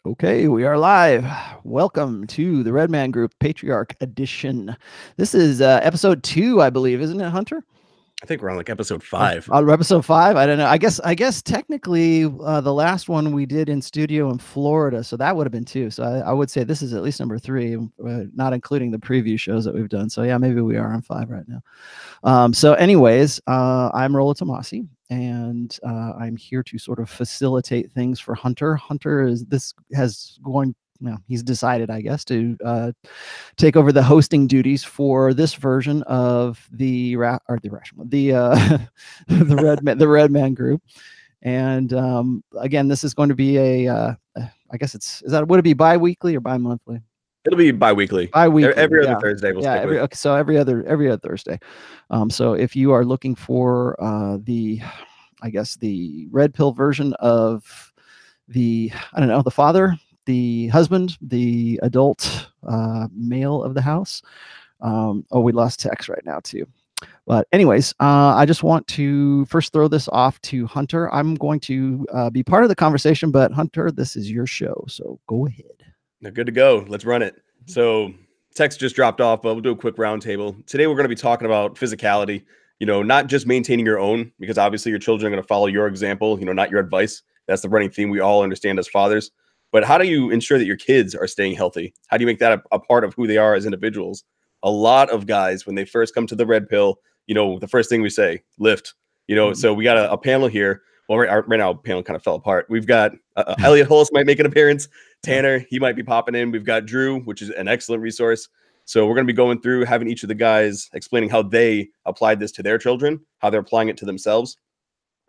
Okay, we are live. Welcome to the Red Man Group Patriarch Edition. This is episode 2, I believe, isn't it, Hunter? I think we're on like episode 5. Episode 5. I don't know. I guess technically the last one we did in studio in Florida, so that would have been 2. So I would say this is at least number 3, not including the preview shows that we've done. So yeah, maybe we are on 5 right now. So anyways, I'm Rollo Tomasi, and I'm here to sort of facilitate things for Hunter. Hunter he's decided, I guess, to take over the hosting duties for this version of the the Red Man Group. And again, this is going to be I guess would it be bi-weekly or bi-monthly? It'll be bi-weekly. Bi-weekly, every other Thursday. So every other Thursday. So if you are looking for the red pill version of the father, the husband, the adult male of the house. We lost text right now too. But anyways, I just want to first throw this off to Hunter. I'm going to be part of the conversation, but Hunter, this is your show, so go ahead. Now, good to go. Let's run it. So text just dropped off, but we'll do a quick roundtable. Today, we're going to be talking about physicality, not just maintaining your own, because obviously your children are going to follow your example, not your advice. That's the running theme we all understand as fathers. But how do you ensure that your kids are staying healthy? How do you make that a part of who they are as individuals? A lot of guys, when they first come to the red pill, the first thing we say, lift. So we got a panel here. Well, right now, panel kind of fell apart. We've got Elliot Hollis might make an appearance. Tanner, he might be popping in. We've got Drew, which is an excellent resource. So we're going to be going through, having each of the guys explaining how they applied this to their children, how they're applying it to themselves.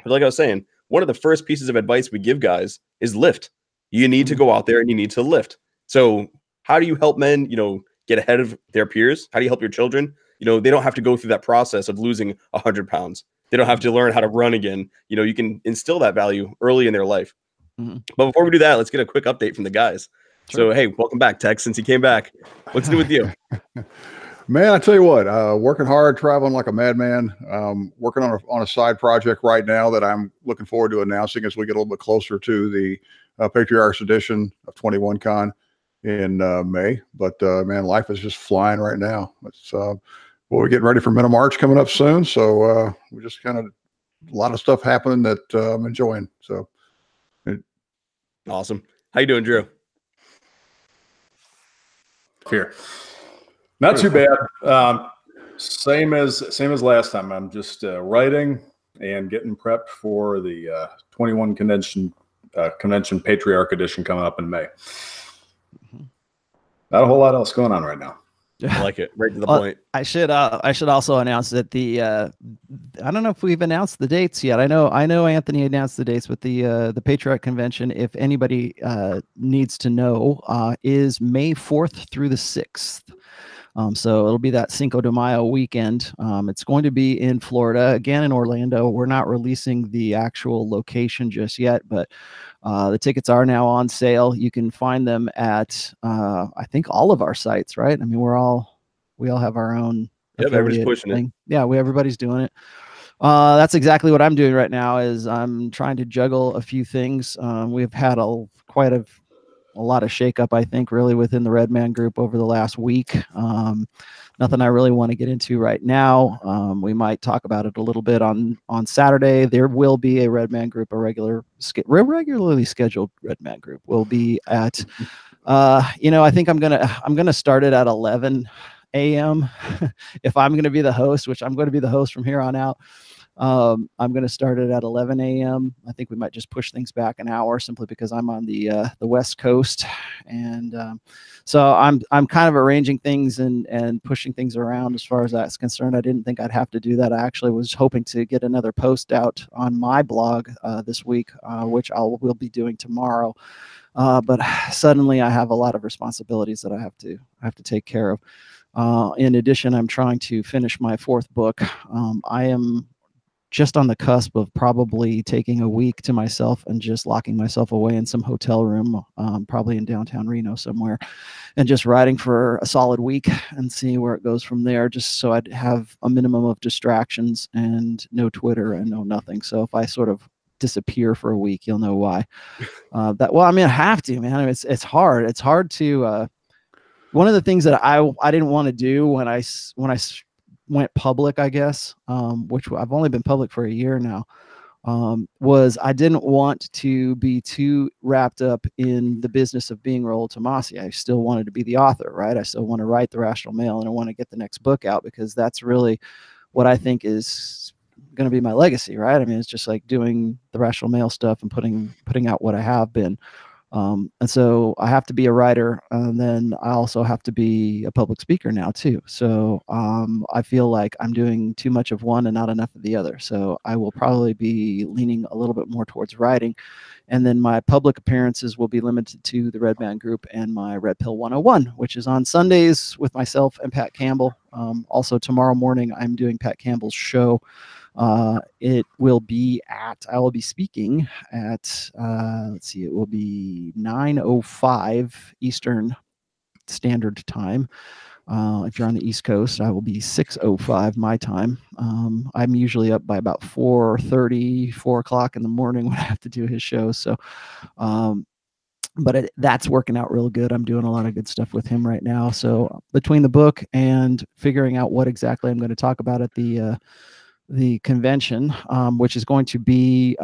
But like I was saying, one of the first pieces of advice we give guys is lift. You need to go out there and you need to lift. So how do you help men, get ahead of their peers? How do you help your children? They don't have to go through that process of losing 100 pounds. They don't have to learn how to run again. You can instill that value early in their life. Mm-hmm. But before we do that, let's get a quick update from the guys. Sure. So, hey, welcome back, Tex. Since you came back, what's new with you? Man, I tell you what, working hard, traveling like a madman, working on a side project right now that I'm looking forward to announcing as we get a little bit closer to the Patriarchs edition of 21Con in May. But man, life is just flying right now. It's we're getting ready for mid-March coming up soon. So we just kind of a lot of stuff happening that I'm enjoying. So awesome. How you doing, Drew? Here. Not too bad. Same as last time. I'm just writing and getting prepped for the 21 convention Patriarch edition coming up in May. Not a whole lot else going on right now. I like it. Right to the point. I should also announce that the I don't know if we've announced the dates yet. I know Anthony announced the dates with the Patriarch convention. If anybody needs to know, is May 4th through the 6th. So it'll be that Cinco de Mayo weekend. It's going to be in Florida, again in Orlando. We're not releasing the actual location just yet, but the tickets are now on sale. You can find them at I think all of our sites, right? I mean, we all have our own. Yep, everybody's pushing it. Yeah, everybody's doing it. That's exactly what I'm doing right now. Is I'm trying to juggle a few things. We've had quite a lot of shakeup, I think, really within the Red Man Group over the last week. Nothing I really want to get into right now. We might talk about it a little bit on Saturday. There will be a Red Man Group, a regularly scheduled Red Man Group. Will be at, I think I'm gonna start it at 11 a.m. if I'm going to be the host, which I'm going to be the host from here on out. I'm going to start it at 11 a.m. I think we might just push things back an hour simply because I'm on the West Coast. And so I'm kind of arranging things and pushing things around as far as that's concerned. I didn't think I'd have to do that. I actually was hoping to get another post out on my blog this week, which will be doing tomorrow. But suddenly I have a lot of responsibilities that I have to take care of. In addition, I'm trying to finish my 4th book. I am just on the cusp of probably taking a week to myself and just locking myself away in some hotel room, probably in downtown Reno somewhere, and just writing for a solid week and see where it goes from there, just so I'd have a minimum of distractions and no Twitter and no nothing. So if I sort of disappear for a week, you'll know why. Well, I mean, I have to, man. I mean, it's hard. It's hard to. One of the things that I didn't want to do when I went public, I guess, which I've only been public for a year now, was I didn't want to be too wrapped up in the business of being Raul Tomasi. I still wanted to be the author, right? I still want to write the Rational Male, and I want to get the next book out, because that's really what I think is going to be my legacy, right? I mean, it's just like doing the Rational Male stuff and putting out what I have been. And so I have to be a writer, and then I also have to be a public speaker now too. So I feel like I'm doing too much of one and not enough of the other. So I will probably be leaning a little bit more towards writing. And then my public appearances will be limited to the Red Man Group and my Red Pill 101, which is on Sundays with myself and Pat Campbell. Also tomorrow morning, I'm doing Pat Campbell's show. It will be I will be speaking at, let's see, it will be 9:05 Eastern Standard Time. If you're on the East Coast, I will be 6:05 my time. I'm usually up by about 4:30, 4 o'clock in the morning when I have to do his show. So, but that's working out real good. I'm doing a lot of good stuff with him right now. So between the book and figuring out what exactly I'm going to talk about at the convention, which is going to be,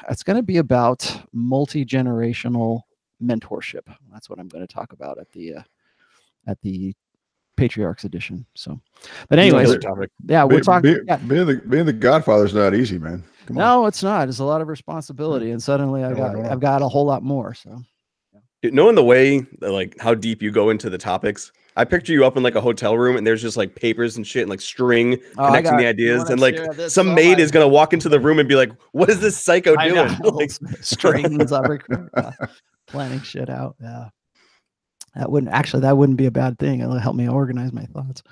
it's going to be about multi-generational mentorship. That's what I'm going to talk about at the Patriarchs edition. So, but anyways, yeah, we're talking. Being the Godfather's not easy, man. Come on. No, it's not. It's a lot of responsibility, and suddenly I've got a whole lot more. So, knowing the way, like how deep you go into the topics, I picture you up in like a hotel room, and there's just like papers and shit and like string connecting the ideas, and like some maid is gonna walk into the room and be like, "What is this psycho doing?" Like, strings, planning shit out. Yeah, that wouldn't be a bad thing. It'll help me organize my thoughts.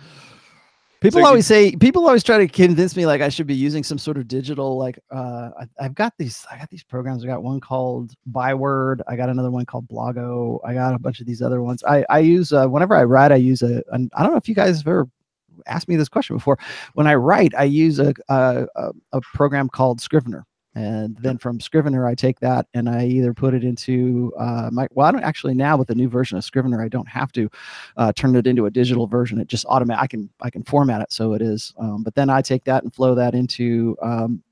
People always try to convince me like I should be using some sort of digital, like I've got these programs. I got one called Byword. I got another one called Blogo. I got a bunch of these other ones. I use whenever I write, I use I don't know if you guys have ever asked me this question before. When I write, I use a program called Scrivener. And then from Scrivener, I take that and I either put it into I don't actually, now with the new version of Scrivener, I don't have to turn it into a digital version. It just automatically, I can format it so it is. But then I take that and flow that into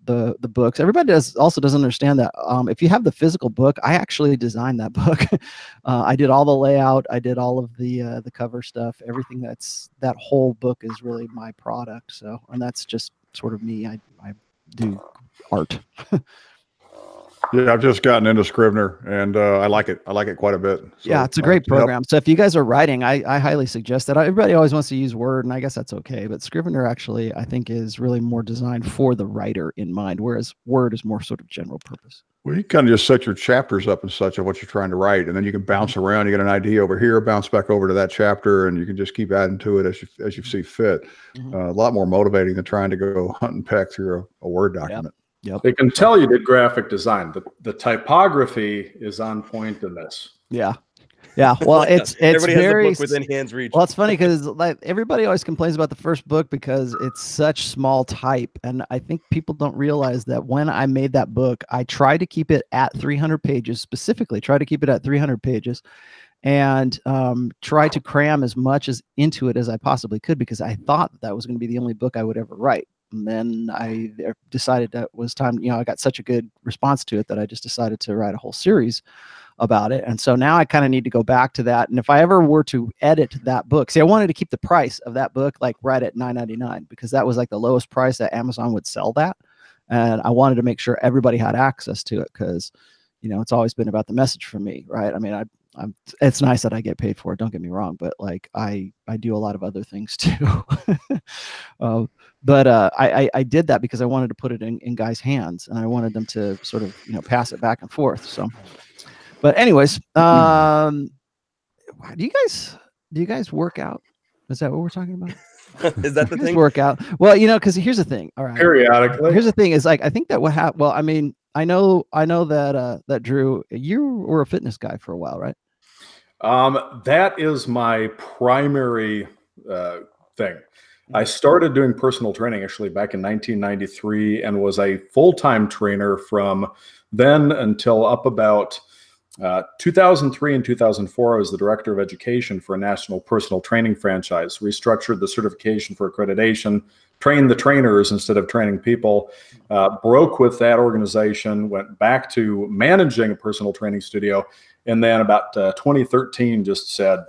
the books. Everybody doesn't understand that if you have the physical book, I actually designed that book. I did all the layout. I did all of the cover stuff. Everything that whole book is really my product. So, and that's just sort of me. I do art. Yeah, I've just gotten into Scrivener, and I like it. I like it quite a bit. So, yeah, it's a great program. So if you guys are writing, I highly suggest that. Everybody always wants to use Word, and I guess that's okay. But Scrivener actually, I think, is really more designed for the writer in mind, whereas Word is more sort of general purpose. Well, you kind of just set your chapters up and such of what you're trying to write, and then you can bounce around. You get an idea over here, bounce back over to that chapter, and you can just keep adding to it as you see fit. Mm-hmm. A lot more motivating than trying to go hunt and peck through a Word document. Yep. They can tell you did graphic design. The typography is on point in this. Yeah. Yeah. Well, it's everybody very has a book within hand's reach. Well, it's funny because like everybody always complains about the first book because it's such small type. And I think people don't realize that when I made that book, I tried to keep it at 300 pages, specifically try to keep it at 300 pages and try to cram as much into it as I possibly could, because I thought that was going to be the only book I would ever write. And then I decided that it was time, I got such a good response to it that I just decided to write a whole series about it. And so now I kind of need to go back to that. And if I ever were to edit that book, I wanted to keep the price of that book like right at $9.99, because that was like the lowest price that Amazon would sell that. And I wanted to make sure everybody had access to it because, it's always been about the message for me, right? I mean, it's nice that I get paid for it. Don't get me wrong, but like I do a lot of other things too. But I did that because I wanted to put it in guys' hands, and I wanted them to sort of pass it back and forth. So, but anyways, do you guys work out? Is that what we're talking about? Is that the thing? Work out? Well, because here's the thing. All right. Periodically. Here's the thing is like I think that what happened. Well, I mean, I know that Drew, you were a fitness guy for a while, right? That is my primary thing. I started doing personal training actually back in 1993 and was a full-time trainer from then until up about 2003 and 2004. I was the director of education for a national personal training franchise, restructured the certification for accreditation, trained the trainers instead of training people, broke with that organization, went back to managing a personal training studio. And then about 2013 just said,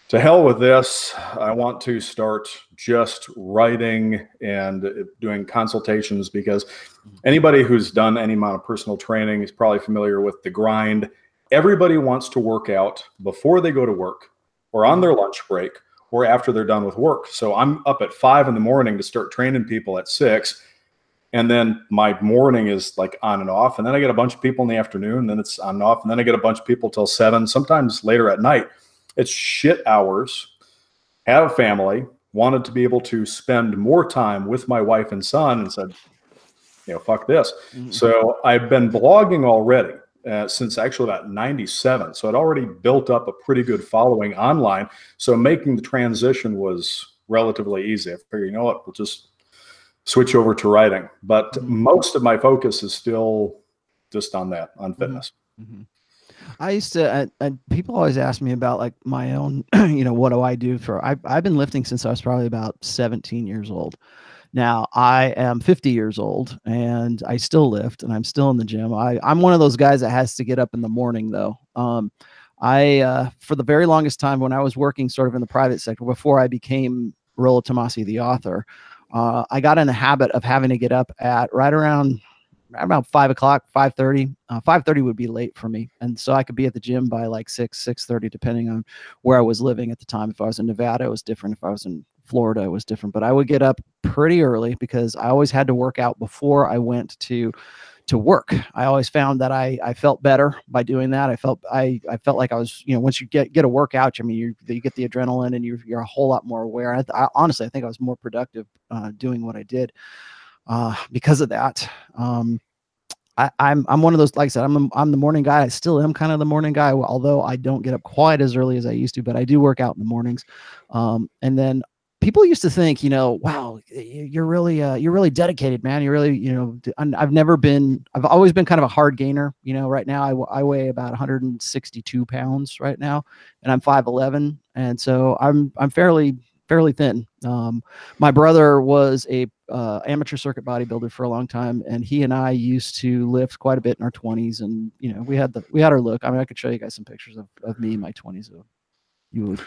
to hell with this. I want to start just writing and doing consultations, because anybody who's done any amount of personal training is probably familiar with the grind. Everybody wants to work out before they go to work or on their lunch break or after they're done with work. So I'm up at 5 in the morning to start training people at 6. And then my morning is like on and off. And then I get a bunch of people in the afternoon, and then it's on and off. And then I get a bunch of people till 7, sometimes later at night. It's shit hours, have a family, wanted to be able to spend more time with my wife and son, and said, fuck this. Mm-hmm. So I've been blogging already since actually about 97. So I'd already built up a pretty good following online. So making the transition was relatively easy. I figured, we'll just switch over to writing. But most of my focus is still just on that, on fitness. Mm-hmm. I used to, people always ask me about like my own, what do I do for, I've been lifting since I was probably about 17 years old. Now I am 50 years old and I still lift and I'm still in the gym. I'm one of those guys that has to get up in the morning though. For the very longest time when I was working sort of in the private sector, before I became Rollo Tomasi, the author, I got in the habit of having to get up at right around 5 o'clock, 5:30. 5:30 would be late for me. And so I could be at the gym by like 6:30, depending on where I was living at the time. If I was in Nevada, it was different. If I was in Florida, it was different. But I would get up pretty early because I always had to work out before I went to work. I always found that I felt better by doing that. I felt like I was, once you get a workout, I mean, you get the adrenaline and you're a whole lot more aware. Honestly, I think I was more productive doing what I did. Because of that, I'm one of those, like I said, I'm the morning guy. I still am kind of the morning guy, although I don't get up quite as early as I used to, but I do work out in the mornings. And then people used to think, wow, you're really dedicated, man. You're really, I've always been kind of a hard gainer. Right now I weigh about 162 pounds right now, and I'm 5'11". And so I'm fairly thin. My brother was a amateur circuit bodybuilder for a long time, and he and I used to lift quite a bit in our 20s, and we had our look. I mean, I could show you guys some pictures of me in my 20s. You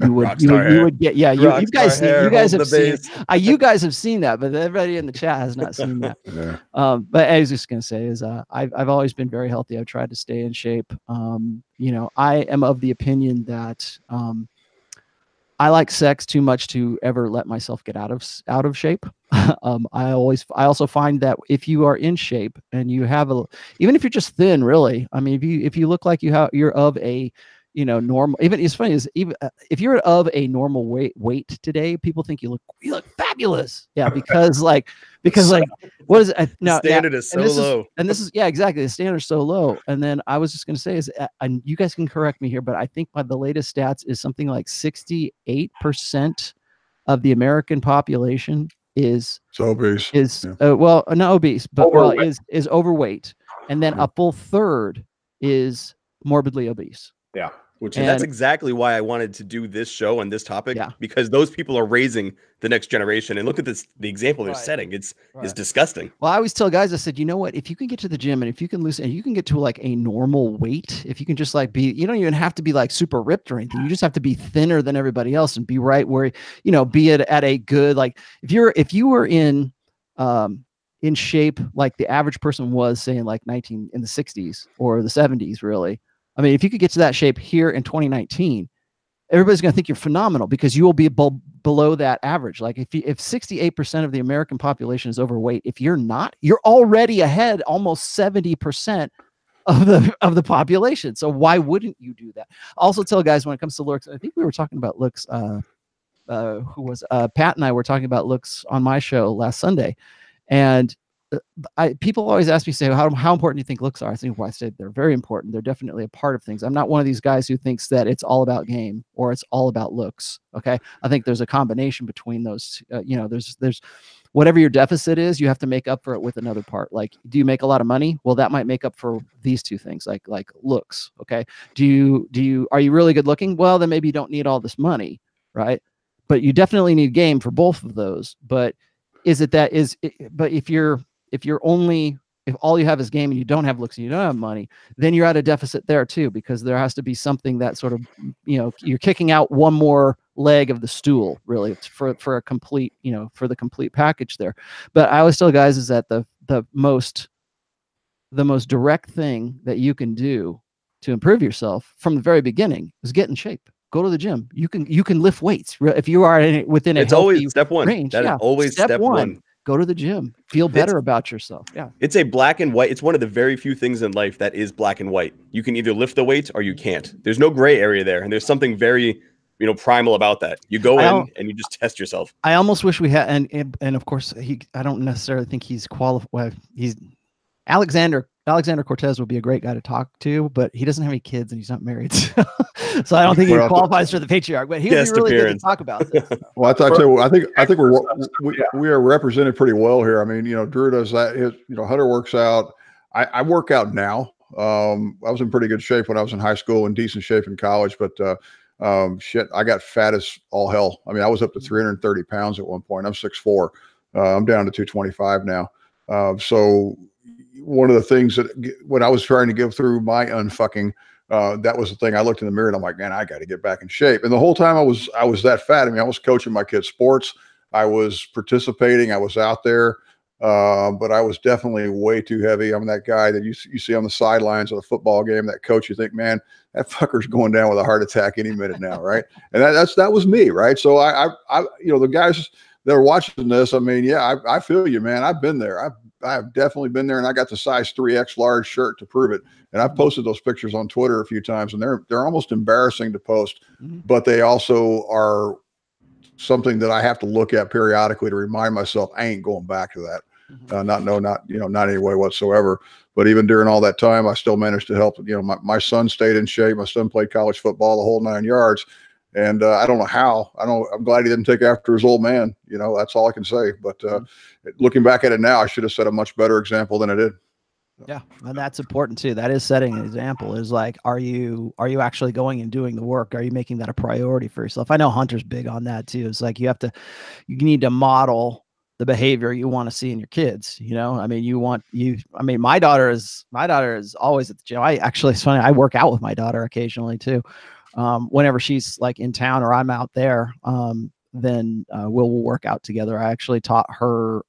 would get, yeah, you guys have seen, you guys have seen that, but everybody in the chat has not seen that. Yeah. But I was just gonna say is I've always been very healthy. I've tried to stay in shape. I am of the opinion that I like sex too much to ever let myself get out of shape. I also find that if you are in shape and you have even if you're just thin, really, I mean, if you look like you're of a, normal, even it's funny is even if you're of a normal weight today, people think you look fabulous. Yeah. Because like, what is it? No, standard is so low. And this is, yeah, exactly. The standard is so low. And then I was just going to say is, and you guys can correct me here, but I think by the latest stats is something like 68% of the American population is obese. Well, not obese, but is overweight. And then a full third is morbidly obese. Yeah. And that's exactly why I wanted to do this show on this topic, because those people are raising the next generation. And look at the example they're setting. It's disgusting. Well, I always tell guys, I said, you know what, if you can get to the gym and if you can lose, and you can get to like a normal weight, if you can just like be, you don't even have to be like super ripped or anything. You just have to be thinner than everybody else and be right where, be at a good, like if you were in shape, like the average person was saying like in the 60s or the 70s, really. I mean, if you could get to that shape here in 2019, everybody's going to think you're phenomenal because you will be below that average. Like if 68% of the American population is overweight, if you're not, you're already ahead almost 70% of the population. So why wouldn't you do that? I also tell guys when it comes to looks, I think we were talking about looks, Pat and I were talking about looks on my show last Sunday. And people always ask me, say, how important do you think looks are? I think, well, I say they're very important. They're definitely a part of things. I'm not one of these guys who thinks that it's all about game or it's all about looks. Okay. I think there's a combination between those, there's whatever your deficit is, you have to make up for it with another part. Like, do you make a lot of money? Well, that might make up for these two things, like looks. Okay. Are you really good looking? Well, then maybe you don't need all this money. Right. But you definitely need game for both of those. But but if all you have is game and you don't have looks and you don't have money, then you're at a deficit there too, because there has to be something that sort of, you're kicking out one more leg of the stool, really, for a complete, for the complete package there. But I always tell guys is that the most direct thing that you can do to improve yourself from the very beginning is get in shape. Go to the gym. You can lift weights if you are within a it's healthy always step one range. That is always step one. Go to the gym. Feel better about yourself. Yeah. It's a black and white. It's one of the very few things in life that is black and white. You can either lift the weights or you can't. There's no gray area there. And there's something very, primal about that. You go in and you just test yourself. I almost wish we had, and of course I don't necessarily think he's qualified. He's Alexander Cortez would be a great guy to talk to, but he doesn't have any kids and he's not married. So I don't think he qualifies for the Patriarch, but he would be really good to talk about this. Well, I think we are represented pretty well here. I mean, Drew does that. Hunter works out. I work out now. I was in pretty good shape when I was in high school and decent shape in college, but I got fat as all hell. I mean, I was up to 330 pounds at one point. I'm 6'4". I'm down to 225 now. So one of the things that when I was trying to go through my unfucking, that was the thing. I looked in the mirror and I'm like, man, I got to get back in shape. And the whole time I was that fat. I mean, I was coaching my kids' sports. I was participating. I was out there. But I was definitely way too heavy. I'm that guy that you see on the sidelines of the football game, that coach, you think, man, that fucker's going down with a heart attack any minute now. Right. And that was me. Right. So I the guys that are watching this, I mean, yeah, I feel you, man. I've been there. I've definitely been there, and I got the size 3X large shirt to prove it. And I've posted those pictures on Twitter a few times, and they're almost embarrassing to post, but they also are something that I have to look at periodically to remind myself I ain't going back to that. Not any way whatsoever. But even during all that time, I still managed to help. My son stayed in shape. My son played college football the whole 9 yards. And I don't know how. I'm glad he didn't take after his old man. That's all I can say. But looking back at it now, I should have set a much better example than I did. Yeah, and that's important too. That is setting an example. Is like, are you actually going and doing the work? Are you making that a priority for yourself? I know Hunter's big on that too. It's like you need to model the behavior you want to see in your kids. I mean, my daughter is always at the gym. It's funny. I work out with my daughter occasionally too. Whenever she's like in town or I'm out there, then we'll work out together. I actually taught her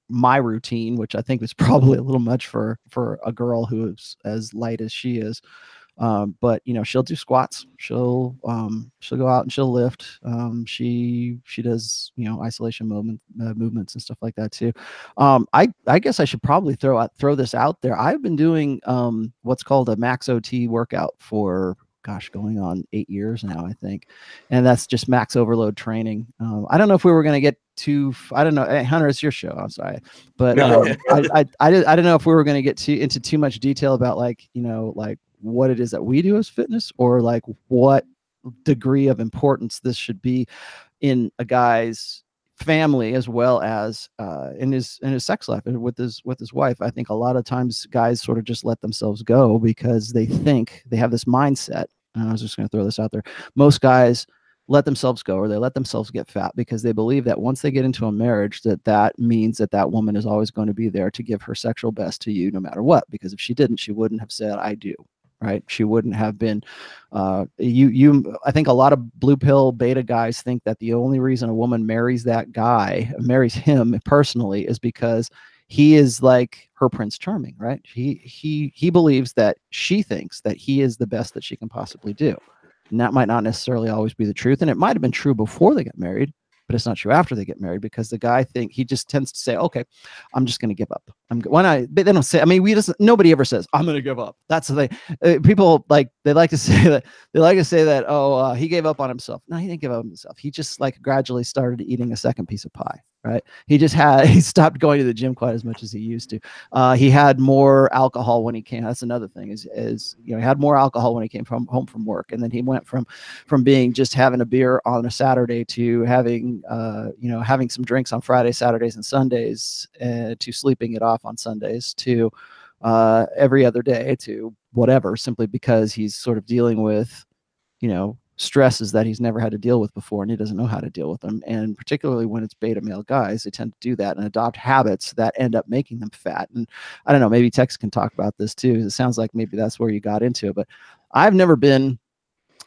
my routine, which I think was probably a little much for a girl who is as light as she is. But she'll do squats. She'll go out and she'll lift. She does isolation movements and stuff like that too. I guess I should probably throw this out there. I've been doing what's called a max OT workout for going on 8 years now, I think. And that's just max overload training. I don't know if we were going to get to, I don't know. Hey, Hunter, it's your show. I'm sorry. But I don't know if we were going to get into too much detail about like what it is that we do as fitness, or like what degree of importance this should be in a guy's family, as well as in his sex life and with his wife. I think a lot of times guys sort of just let themselves go because they think they have this mindset. And I was just going to throw this out there. Most guys let themselves go, or they let themselves get fat because they believe that once they get into a marriage, that means that woman is always going to be there to give her sexual best to you no matter what. Because if she didn't, she wouldn't have said, I do. Right. She wouldn't have been I think a lot of blue pill beta guys think that the only reason a woman marries him personally is because he is like her Prince Charming. Right. He believes that she thinks that he is the best that she can possibly do. And that might not necessarily always be the truth. And it might have been true before they get married, but it's not true after they get married, because the guy he just tends to say, okay, I'm just going to give up. But they don't say, nobody ever says, I'm going to give up. That's the thing. People they like to say that, oh, he gave up on himself. No, he didn't give up on himself. He just gradually started eating a second piece of pie. right? He stopped going to the gym quite as much as he used to. He had more alcohol when he came. That's another thing is he had more alcohol when he came home from work. And then he went from being just having a beer on a Saturday to having, having some drinks on Fridays, Saturdays, and Sundays, to sleeping it off on Sundays, to every other day, to whatever, simply because he's sort of dealing with, stresses that he's never had to deal with before, and he doesn't know how to deal with them. And particularly when it's beta male guys, they tend to do that and adopt habits that end up making them fat. And I don't know, maybe Tex can talk about this too. It sounds like maybe that's where you got into it, but I've never been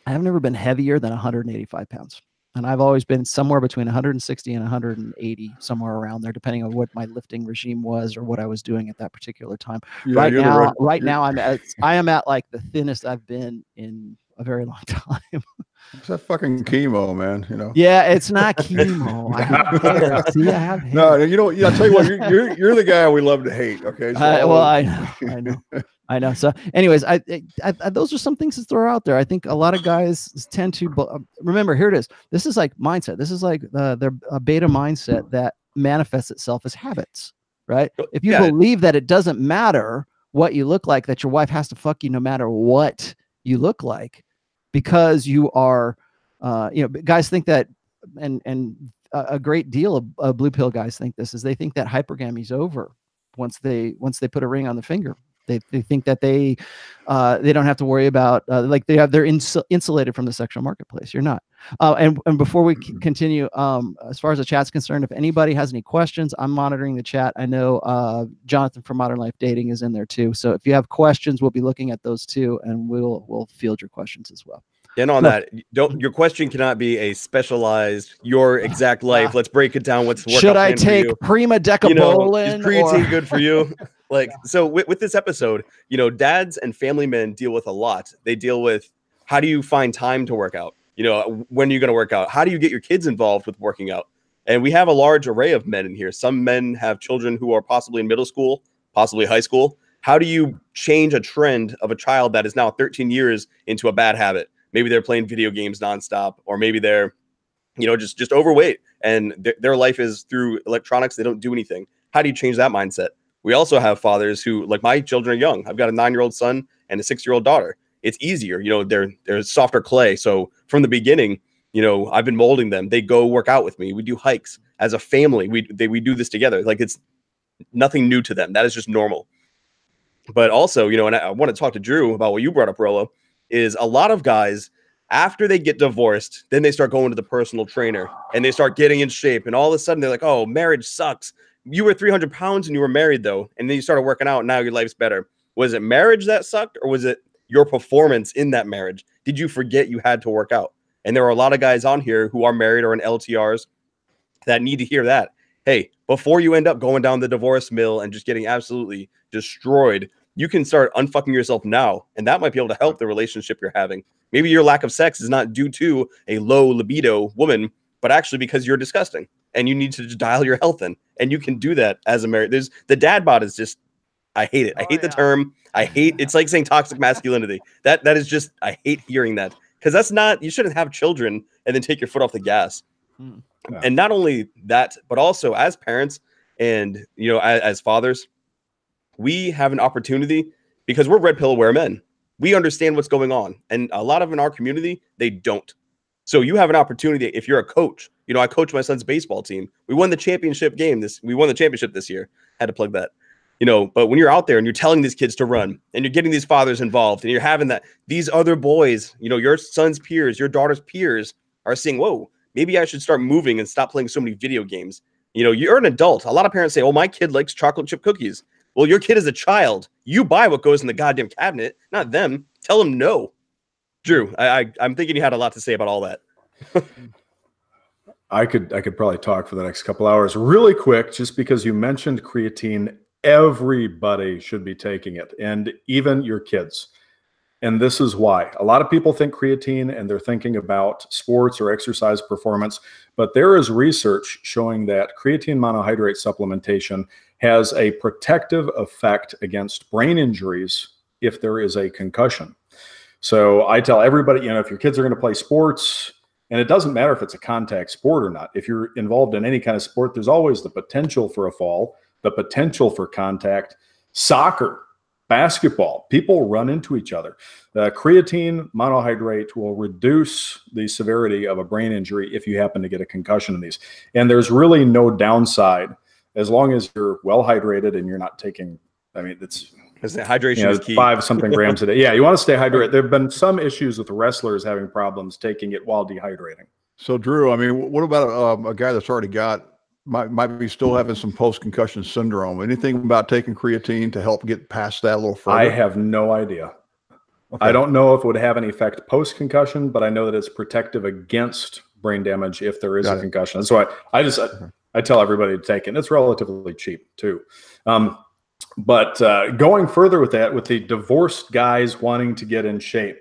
heavier than 185 pounds. And I've always been somewhere between 160 and 180, somewhere around there, depending on what my lifting regime was or what I was doing at that particular time. Yeah, right now I am at like the thinnest I've been in a very long time. It's that fucking chemo, man. Yeah, it's not chemo. I have hair. No, I tell you what, you're the guy we love to hate. Okay. So I know. So, anyways, I those are some things to throw out there. I think a lot of guys tend to remember. Here it is. This is like mindset. This is like their beta mindset that manifests itself as habits, right? If you believe that it doesn't matter what you look like, that your wife has to fuck you no matter what you look like, because you are, guys think that, and a great deal of blue pill guys think this, is they think that hypergamy is over once they put a ring on the finger. They think that they don't have to worry about they're insulated from the sexual marketplace. You're not. And before we continue, as far as the chat's concerned, if anybody has any questions, I'm monitoring the chat. I know Jonathan from Modern Life Dating is in there too. So if you have questions, we'll be looking at those too, and we'll field your questions as well. And on that, your question cannot be a specialized, your exact life. Let's break it down. What's should I take Prima Decabolin? Is creatine good for you? So with this episode, dads and family men deal with a lot. They deal with, how do you find time to work out? When are you going to work out? How do you get your kids involved with working out? And we have a large array of men in here. Some men have children who are possibly in middle school, possibly high school. How do you change a trend of a child that is now 13 years into a bad habit? Maybe they're playing video games nonstop, or maybe they're, just overweight and their life is through electronics. They don't do anything. How do you change that mindset? We also have fathers who, like, my children are young. I've got a 9-year-old son and a 6-year-old daughter. It's easier. They're softer clay. So from the beginning, I've been molding them. They go work out with me. We do hikes as a family. We do this together. Like, it's nothing new to them. That is just normal. But also, and I want to talk to Drew about what you brought up, Rollo, is a lot of guys, after they get divorced, then they start going to the personal trainer and they start getting in shape. And all of a sudden they're like, oh, marriage sucks. You were 300 pounds and you were married though. And then you started working out and now your life's better. Was it marriage that sucked, or was it your performance in that marriage? Did you forget you had to work out? And there are a lot of guys on here who are married or in LTRs that need to hear that. Hey, before you end up going down the divorce mill and just getting absolutely destroyed, you can start unfucking yourself now, and that might be able to help the relationship you're having. Maybe your lack of sex is not due to a low libido woman, but actually because you're disgusting and you need to just dial your health in. And you can do that as a married. There's the dad bod is just, I hate it. I hate the term. I hate, it's like saying toxic masculinity. That is just, I hate hearing that, because that's not, you shouldn't have children and then take your foot off the gas. No. And not only that, but also as parents and, as fathers, we have an opportunity, because we're red pill aware men. We understand what's going on. And a lot of in our community, they don't. So you have an opportunity. If you're a coach, I coach my son's baseball team. We won the championship this year. Had to plug that, but when you're out there and you're telling these kids to run and you're getting these fathers involved and you're having that, these other boys, your son's peers, your daughter's peers are saying, whoa, maybe I should start moving and stop playing so many video games. You're an adult. A lot of parents say, oh, my kid likes chocolate chip cookies. Well, your kid is a child. You buy what goes in the goddamn cabinet, not them. Tell them no. Drew, I'm thinking you had a lot to say about all that. I could probably talk for the next couple hours really quick, just because you mentioned creatine. Everybody should be taking it, and even your kids. And this is why. A lot of people think creatine and they're thinking about sports or exercise performance, but there is research showing that creatine monohydrate supplementation has a protective effect against brain injuries if there is a concussion. So I tell everybody, if your kids are going to play sports, And it doesn't matter if it's a contact sport or not. If you're involved in any kind of sport, there's always the potential for a fall, the potential for contact. Soccer, basketball, people run into each other. Creatine monohydrate will reduce the severity of a brain injury if you happen to get a concussion in these. And there's really no downside as long as you're well hydrated and you're not taking, I mean, it's hydration is key. 5-something grams a day. Yeah, you want to stay hydrated. There have been some issues with wrestlers having problems taking it while dehydrating. So Drew, I mean, what about a guy that's already got, might be still having some post-concussion syndrome? Anything about taking creatine to help get past that a little further? I have no idea. Okay. I don't know if it would have any effect post-concussion, but I know that it's protective against brain damage if there is a concussion. So I tell everybody to take it. And it's relatively cheap too. But going further with that, with the divorced guys wanting to get in shape,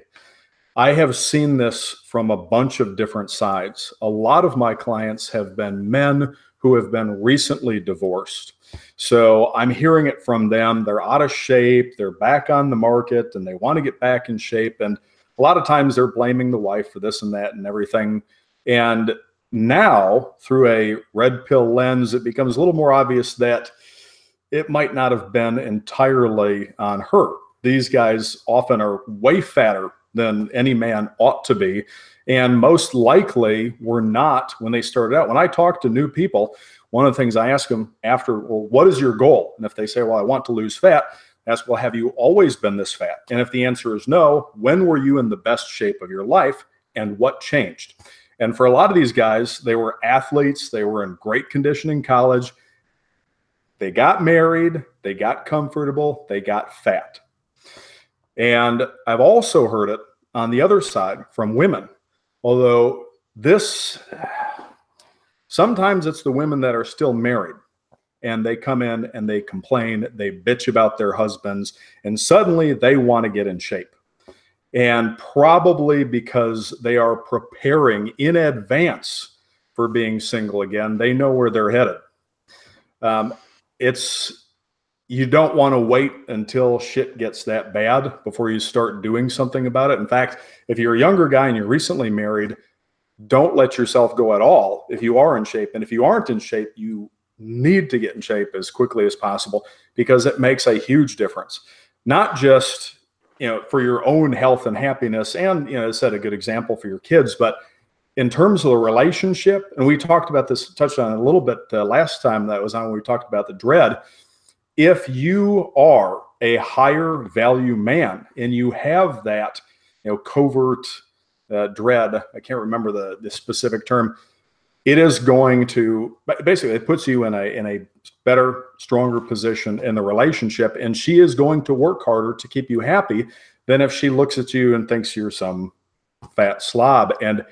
I have seen this from a bunch of different sides. A lot of my clients have been men who have been recently divorced. So I'm hearing it from them. They're out of shape. They're back on the market and they want to get back in shape. And a lot of times they're blaming the wife for this and that and everything. And now through a red pill lens, it becomes a little more obvious that it might not have been entirely on her. These guys often are way fatter than any man ought to be. And most likely were not when they started out. When I talk to new people, one of the things I ask them after, well, what is your goal? And if they say, well, I want to lose fat, I ask, well, have you always been this fat? And if the answer is no, when were you in the best shape of your life and what changed? And for a lot of these guys, they were athletes. They were in great condition in college. They got married, they got comfortable, they got fat. And I've also heard it on the other side from women, although sometimes it's the women that are still married and they come in and they complain, they bitch about their husbands, and suddenly they want to get in shape. And probably because they are preparing in advance for being single again, they know where they're headed. You don't want to wait until shit gets that bad before you start doing something about it. In fact, if you're a younger guy and you're recently married, don't let yourself go at all if you are in shape. And if you aren't in shape, you need to get in shape as quickly as possible because it makes a huge difference. Not just, for your own health and happiness and, set a good example for your kids, but in terms of the relationship, and we talked about this, touched on it a little bit last time that was on when we talked about the dread. If you are a higher value man and you have that, covert dread, I can't remember the specific term, it is going to, basically it puts you in a better, stronger position in the relationship. And she is going to work harder to keep you happy than if she looks at you and thinks you're some fat slob. And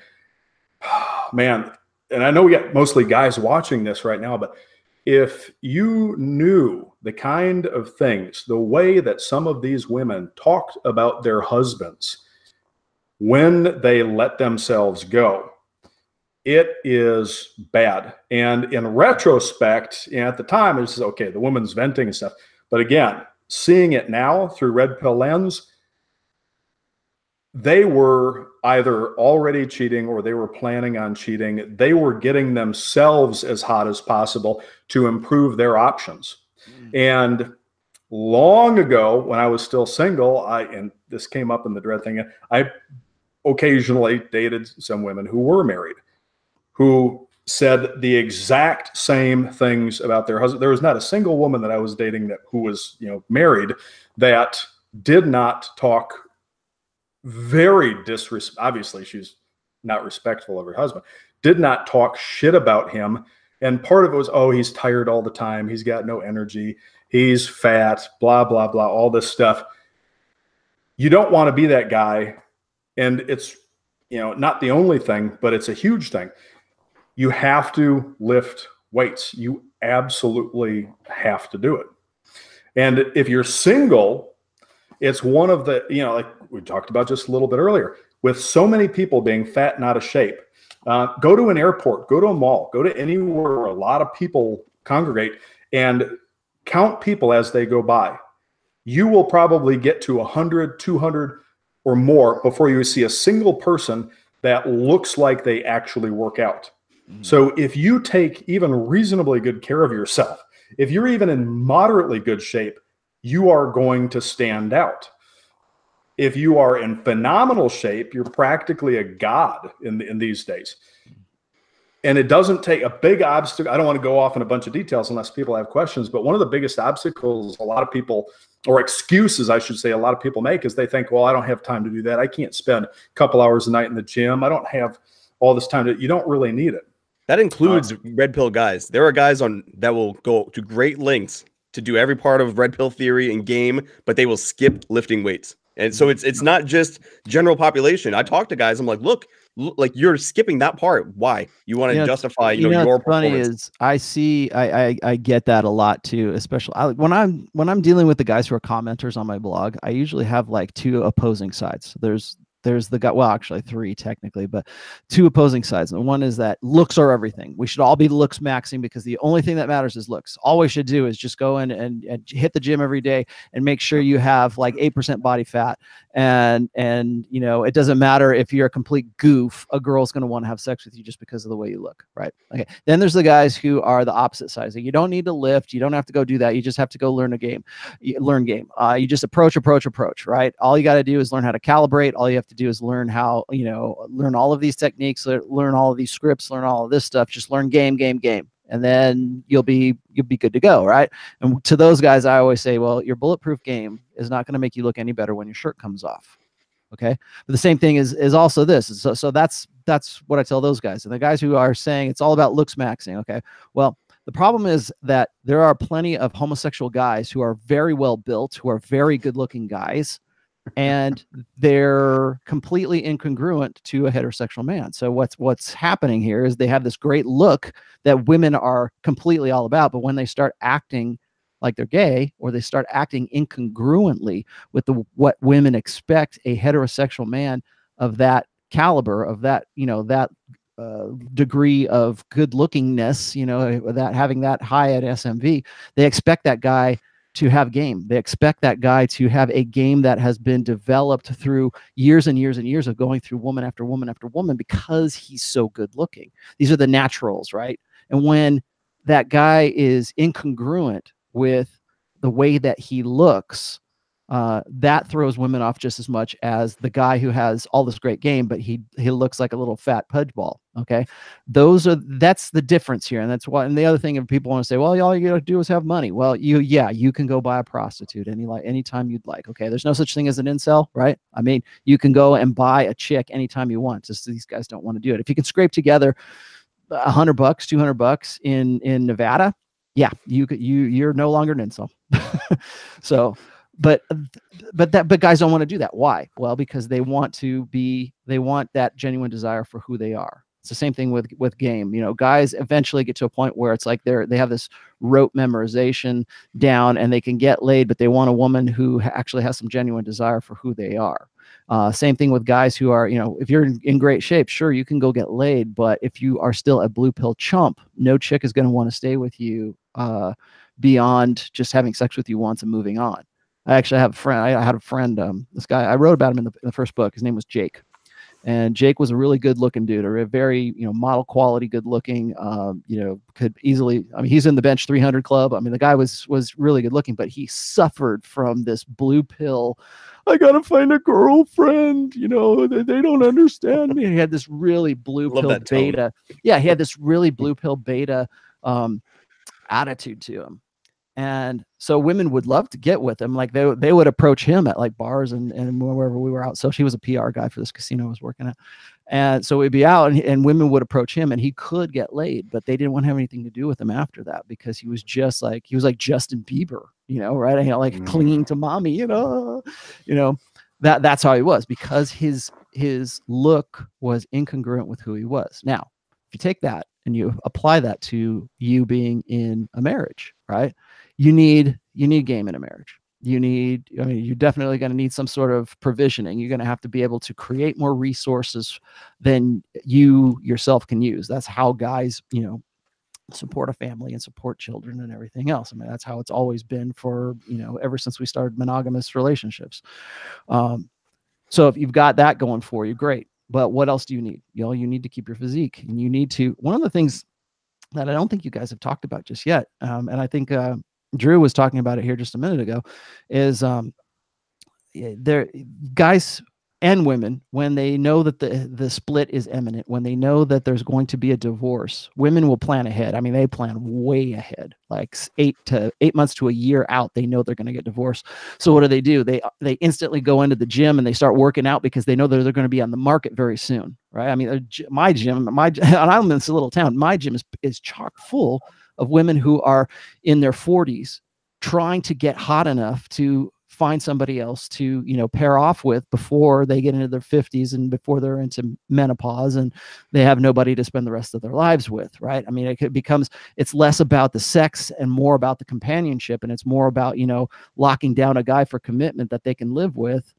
man, and I know we got mostly guys watching this right now, but if you knew the kind of things, the way that some of these women talked about their husbands when they let themselves go, it is bad. And in retrospect, at the time, it's okay, the woman's venting and stuff. But again, seeing it now through red pill lens, they were either already cheating or they were planning on cheating. They were getting themselves as hot as possible to improve their options. And long ago, when I was still single, and this came up in the dread thing, I occasionally dated some women who were married, who said the exact same things about their husband. There was not a single woman that I was dating who was, married that did not talk obviously she's not respectful of her husband, did not talk shit about him. And part of it was, oh, he's tired all the time. He's got no energy. He's fat, blah, blah, blah, all this stuff. You don't want to be that guy. And it's, not the only thing, but it's a huge thing. You have to lift weights. You absolutely have to do it. And if you're single, it's one of the, like we talked about just a little bit earlier, with so many people being fat and out of shape, go to an airport, go to a mall, go to anywhere where a lot of people congregate and count people as they go by. You will probably get to 100, 200 or more before you see a single person that looks like they actually work out. So if you take even reasonably good care of yourself, if you're even in moderately good shape, you are going to stand out. If you are in phenomenal shape, you're practically a god in these days. And it doesn't take a big obstacle. I don't want to go off in a bunch of details unless people have questions, but one of the biggest obstacles a lot of people, or excuses, I should say, a lot of people make is they think, well, I don't have time to do that. I can't spend a couple hours a night in the gym. I don't have all this time you don't really need it. That includes red pill guys. There are guys that will go to great lengths to do every part of red pill theory and game, but they will skip lifting weights. And so it's not just general population. I talk to guys, I'm like, look, like you're skipping that part. Why? You want to justify, your what's funny performance. is I get that a lot too, especially when I'm dealing with the guys who are commenters on my blog. I usually have like two opposing sides. There's the guy, well, actually three technically, but two opposing sides. And one is that looks are everything. We should all be looks maxing because the only thing that matters is looks. All we should do is just go in and hit the gym every day and make sure you have like 8% body fat. And it doesn't matter if you're a complete goof, a girl's going to want to have sex with you just because of the way you look. Right. Okay. Then there's the guys who are the opposite side. So you don't need to lift. You don't have to go do that. You just have to go learn a game. You just approach, right? All you got to do is learn how to calibrate. All you have to do is learn how, learn all of these techniques, learn all of these scripts, learn all of this stuff. Just learn game. And then you'll be good to go, right? And to those guys, I always say, well, your bulletproof game is not going to make you look any better when your shirt comes off. Okay. But the same thing is also this. So that's what I tell those guys. And the guys who are saying it's all about looks maxing. Okay. Well, the problem is that there are plenty of homosexual guys who are very well built, who are very good looking guys, and they're completely incongruent to a heterosexual man. So what's happening here is they have this great look that women are completely all about, but when they start acting like they're gay, or they start acting incongruently with what women expect a heterosexual man of that caliber, of that degree of good lookingness, that having that high at SMV, they expect that guy to have game. They expect that guy to have a game that has been developed through years and years and years of going through woman after woman after woman because he's so good looking. These are the naturals, right? And when that guy is incongruent with the way that he looks, that throws women off just as much as the guy who has all this great game, but he looks like a little fat pudge ball. Okay. That's the difference here. And that's why, and the other thing, if people want to say, well, all you gotta do is have money. Well, you can go buy a prostitute anytime you'd like. Okay. There's no such thing as an incel, right? I mean, you can go and buy a chick anytime you want. Just these guys don't want to do it. If you can scrape together $100, $200 in Nevada, yeah, you're no longer an incel. So, but guys don't want to do that. Why? Well, because they want that genuine desire for who they are. It's the same thing with game. Guys eventually get to a point where it's like they have this rote memorization down and they can get laid, but they want a woman who actually has some genuine desire for who they are. Same thing with guys who are, if you're in great shape, sure, you can go get laid, but if you are still a blue pill chump, no chick is going to want to stay with you beyond just having sex with you once and moving on. I actually have a friend. I had a friend. This guy, I wrote about him in the first book. His name was Jake, and Jake was a really good-looking dude, a very model quality, good-looking. Could easily. I mean, he's in the bench 300 club. I mean, the guy was really good-looking, but he suffered from this blue pill. I gotta find a girlfriend. They don't understand me. He had this really blue pill beta. Yeah, he had this really blue pill beta attitude to him. And so women would love to get with him. Like they would approach him at like bars and wherever we were out. So he was a PR guy for this casino I was working at. And so we'd be out and women would approach him and he could get laid, but they didn't want to have anything to do with him after that because he was like Justin Bieber, right? Like clinging to mommy, that's how he was because his look was incongruent with who he was. Now, if you take that and you apply that to you being in a marriage, right? You need game in a marriage. You're definitely going to need some sort of provisioning. You're going to have to be able to create more resources than you yourself can use. That's how guys, support a family and support children and everything else. I mean, that's how it's always been for, ever since we started monogamous relationships. So if you've got that going for you, great. but what else do you need? You know, you need to keep your physique, and you need to, one of the things that I don't think you guys have talked about just yet, and I think Drew was talking about it here just a minute ago, is there, guys and women, when they know that the split is imminent, when they know that there's going to be a divorce, women will plan ahead. I mean, they plan way ahead, like 8 months to a year out. They know they're going to get divorced. So what do? They instantly go into the gym and they start working out because they know that they're going to be on the market very soon, right? I mean, my gym, and I'm in this little town. My gym is chock full of women who are in their 40s trying to get hot enough to find somebody else to, you know, pair off with before they get into their 50s and before they're into menopause and they have nobody to spend the rest of their lives with, right? I mean, it's less about the sex and more about the companionship, and it's more about, you know, locking down a guy for commitment that they can live with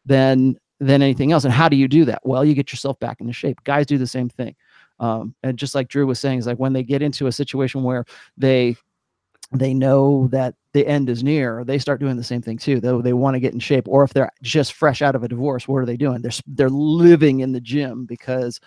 than anything else. And how do you do that? Well, you get yourself back into shape. Guys do the same thing. And just like Drew was saying, is like when they get into a situation where they know that the end is near, they start doing the same thing too. They want to get in shape, or if they're just fresh out of a divorce, what are they doing? They're living in the gym because,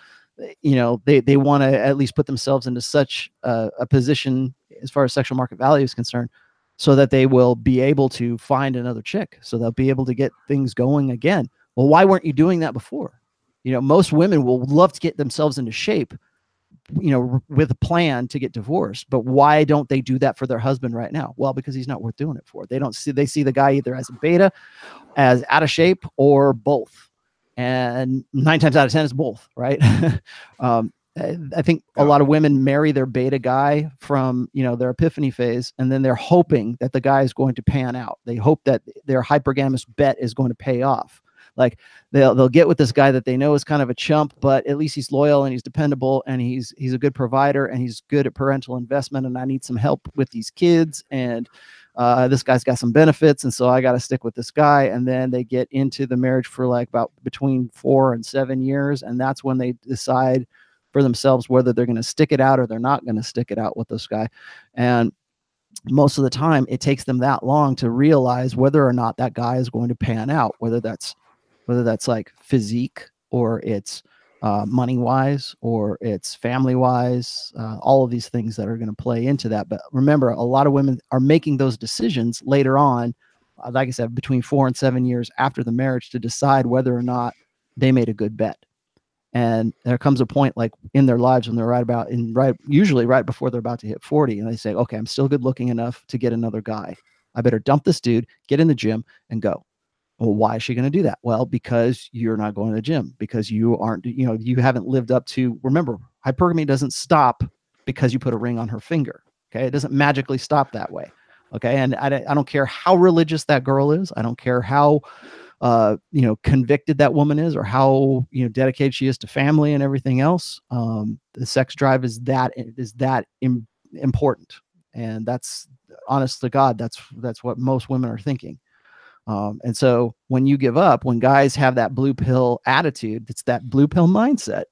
you know, they want to at least put themselves into such a position as far as sexual market value is concerned, so that they will be able to find another chick, so they'll be able to get things going again. Well, why weren't you doing that before? You know, most women will love to get themselves into shape, you know, with a plan to get divorced, but why don't they do that for their husband right now? Well, because he's not worth doing it for. They see the guy either as a beta, as out of shape, or both. And 9 times out of 10 is both, right? I think a lot of women marry their beta guy from, you know, their epiphany phase, and then they're hoping that the guy is going to pan out. They hope that their hypergamous bet is going to pay off. Like they'll get with this guy that they know is kind of a chump, but at least he's loyal and he's dependable and he's a good provider and he's good at parental investment. And I need some help with these kids, and this guy's got some benefits, and so I got to stick with this guy. And then they get into the marriage for like about between 4 and 7 years, and that's when they decide for themselves whether they're going to stick it out or they're not going to stick it out with this guy. And most of the time, it takes them that long to realize whether or not that guy is going to pan out, whether that's like physique, or it's money wise, or it's family wise, all of these things that are going to play into that. But remember, a lot of women are making those decisions later on, like I said, between 4 and 7 years after the marriage, to decide whether or not they made a good bet. And there comes a point like in their lives when they're usually right before they're about to hit 40, and they say, okay, I'm still good looking enough to get another guy. I better dump this dude, get in the gym, and go. Well, why is she going to do that? Well, because you're not going to the gym, because you aren't, you know, you haven't lived up to, remember, hypergamy doesn't stop because you put a ring on her finger. Okay. It doesn't magically stop that way. Okay. And I don't care how religious that girl is. I don't care how, you know, convicted that woman is, or how, you know, dedicated she is to family and everything else. The sex drive is that important. And that's, honest to God, that's what most women are thinking. And so when you give up, when guys have that blue pill attitude, it's that blue pill mindset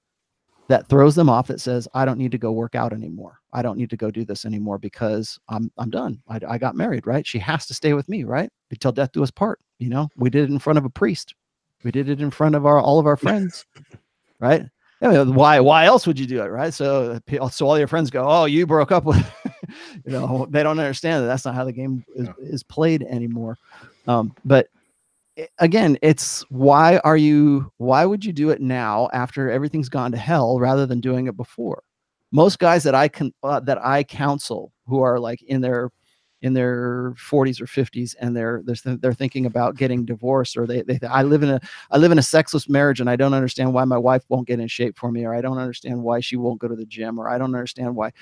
that throws them off. That says, I don't need to go work out anymore. I don't need to go do this anymore because I'm done. I got married, right? She has to stay with me, right? Until death do us part. You know, we did it in front of a priest. We did it in front of all of our friends, right? I mean, why else would you do it, right? So all your friends go, oh, you broke up with, you know, they don't understand that that's not how the game is played anymore. But again, it's why would you do it now after everything's gone to hell rather than doing it before? Most guys that I counsel who are like in their 40s or 50s, and they're thinking about getting divorced, or I live in a sexless marriage, and I don't understand why my wife won't get in shape for me, or I don't understand why she won't go to the gym, or I don't understand why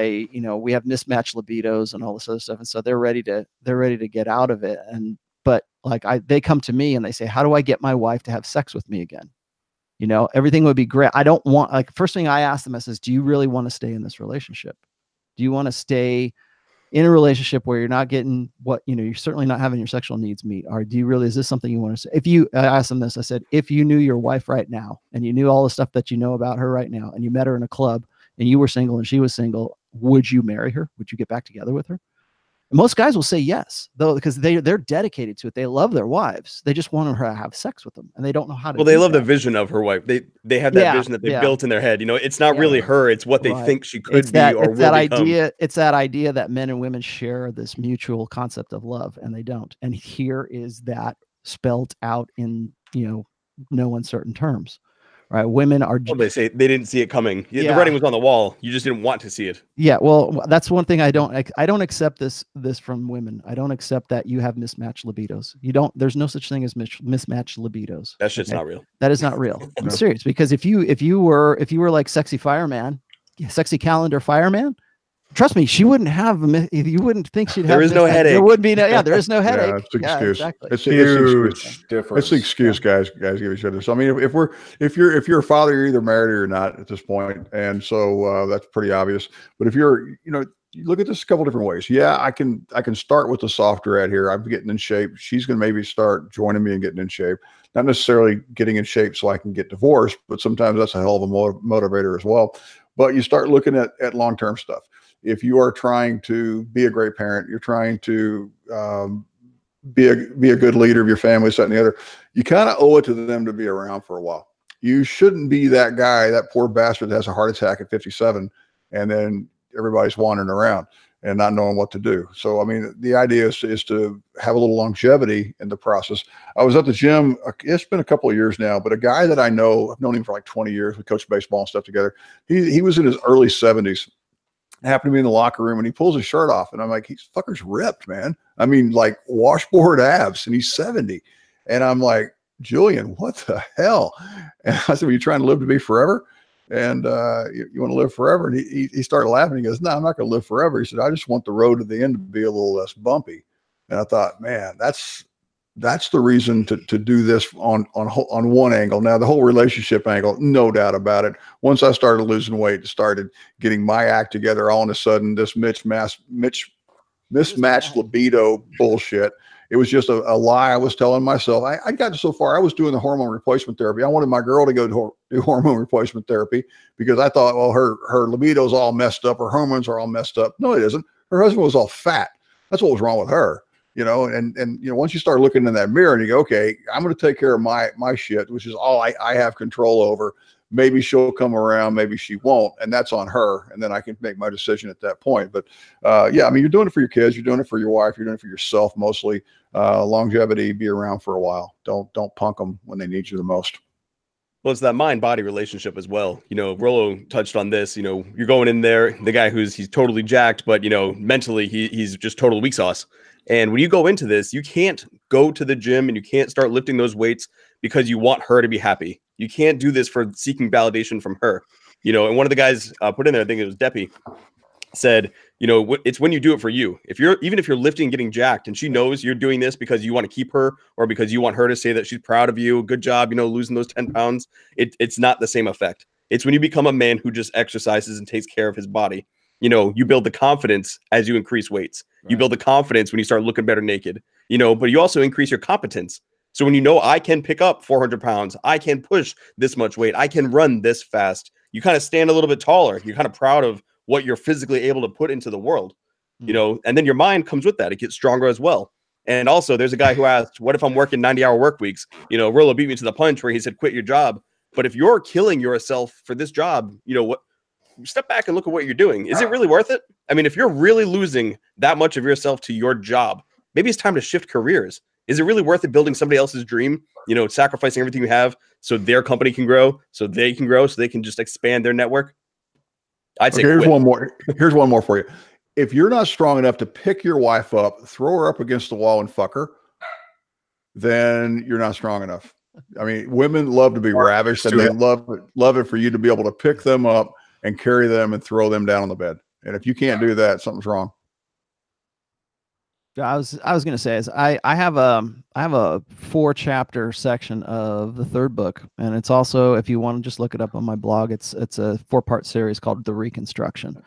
you know, we have mismatched libidos and all this other stuff. And so they're ready to get out of it. But like they come to me and they say, how do I get my wife to have sex with me again? You know, everything would be great. I don't want, like, first thing I ask them is, do you really want to stay in this relationship? Do you want to stay in a relationship where you're not getting what, you know, you're certainly not having your sexual needs meet? Or do you really, is this something you want to say? I asked them this, I said, if you knew your wife right now, and you knew all the stuff that you know about her right now, and you met her in a club, and you were single and she was single, would you marry her? Would you get back together with her? Most guys will say yes, though, because they're dedicated to it. They love their wives. They just want her to have sex with them, and they don't know how to. Well, they love the vision of her wife. They have that vision that they built in their head. You know, it's not really her; it's what they think she could be or will become. It's that idea that men and women share this mutual concept of love, and they don't. And here is that spelled out in no uncertain terms. Right, women are. Well, they say they didn't see it coming. The writing was on the wall. You just didn't want to see it. Yeah, well, that's one thing I don't accept this from women. I don't accept that you have mismatched libidos. There's no such thing as mismatched libidos. That shit's not real. That is not real. I'm serious, because if you were like sexy fireman, sexy calendar fireman, trust me, she wouldn't have. You wouldn't think she'd have. There is no headache. There would be no. Yeah, there is no headache. Yeah, it's an excuse. Exactly. It's huge difference. It's the excuse, guys give each other. So I mean, if you're a father, you're either married or you're not at this point, and so that's pretty obvious. But if you're, you look at this a couple different ways. Yeah, I can start with the softer ad here. I'm getting in shape. She's going to maybe start joining me and getting in shape. Not necessarily getting in shape so I can get divorced, but sometimes that's a hell of a motivator as well. But you start looking at long-term stuff. If you are trying to be a great parent, you're trying to be a good leader of your family, this, that, and the other, you kind of owe it to them to be around for a while. You shouldn't be that guy, that poor bastard that has a heart attack at 57, and then everybody's wandering around and not knowing what to do. So, I mean, the idea is to have a little longevity in the process. I was at the gym, it's been a couple of years now, but a guy that I know, I've known him for like 20 years. We coached baseball and stuff together. He was in his early 70s. Happened to be in the locker room, and he pulls his shirt off, and I'm like, he's fucker's ripped, man. I mean, like washboard abs, and he's 70. And I'm like, Julian, what the hell? And I said, well, you trying to live to be forever? And you want to live forever? And he started laughing. He goes, no, I'm not going to live forever. He said, I just want the road to the end to be a little less bumpy. And I thought, man, that's the reason to do this on one angle. Now, the whole relationship angle, no doubt about it. Once I started losing weight, started getting my act together, all of a sudden, this mismatched libido bullshit. It was just a lie I was telling myself. I got so far, I was doing the hormone replacement therapy. I wanted my girl to go do hormone replacement therapy because I thought, well, her libido's all messed up. Her hormones are all messed up. No, it isn't. Her husband was all fat. That's what was wrong with her. And once you start looking in that mirror and you go, okay, I'm going to take care of my shit, which is all I have control over. Maybe she'll come around, maybe she won't, and that's on her. And then I can make my decision at that point. But yeah, I mean, you're doing it for your kids, you're doing it for your wife, you're doing it for yourself mostly. Longevity, be around for a while. Don't punk them when they need you the most. Well, it's that mind-body relationship as well. Rollo touched on this. You're going in there, the guy he's totally jacked, but mentally he's just total weak sauce. And when you go into this, you can't go to the gym and you can't start lifting those weights because you want her to be happy. You can't do this for seeking validation from her. And one of the guys put in there, I think it was Deppy, said, it's when you do it for you. Even if you're lifting and getting jacked and she knows you're doing this because you want to keep her or because you want her to say that she's proud of you, good job, losing those 10 pounds, it's not the same effect. It's when you become a man who just exercises and takes care of his body. You build the confidence as you increase weights. Right. You build the confidence when you start looking better naked, but you also increase your competence. So when I can pick up 400 pounds, I can push this much weight, I can run this fast, you kind of stand a little bit taller. You're kind of proud of what you're physically able to put into the world, and then your mind comes with that. It gets stronger as well. And also there's a guy who asked, what if I'm working 90-hour work weeks? Rollo beat me to the punch where he said, quit your job. But if you're killing yourself for this job, step back and look at what you're doing. Is it really worth it? I mean, if you're really losing that much of yourself to your job, maybe it's time to shift careers. Is it really worth it building somebody else's dream, sacrificing everything you have so their company can grow, so they can just expand their network? I'd say here's one more for you. If you're not strong enough to pick your wife up, throw her up against the wall and fuck her, then you're not strong enough. I mean, women love to be ravished, and they love it for you to be able to pick them up and carry them and throw them down on the bed. And if you can't do that, something's wrong. I was going to say is I have a 4-chapter section of the third book, and it's also, if you want to just look it up on my blog, it's a 4-part series called The Reconstruction.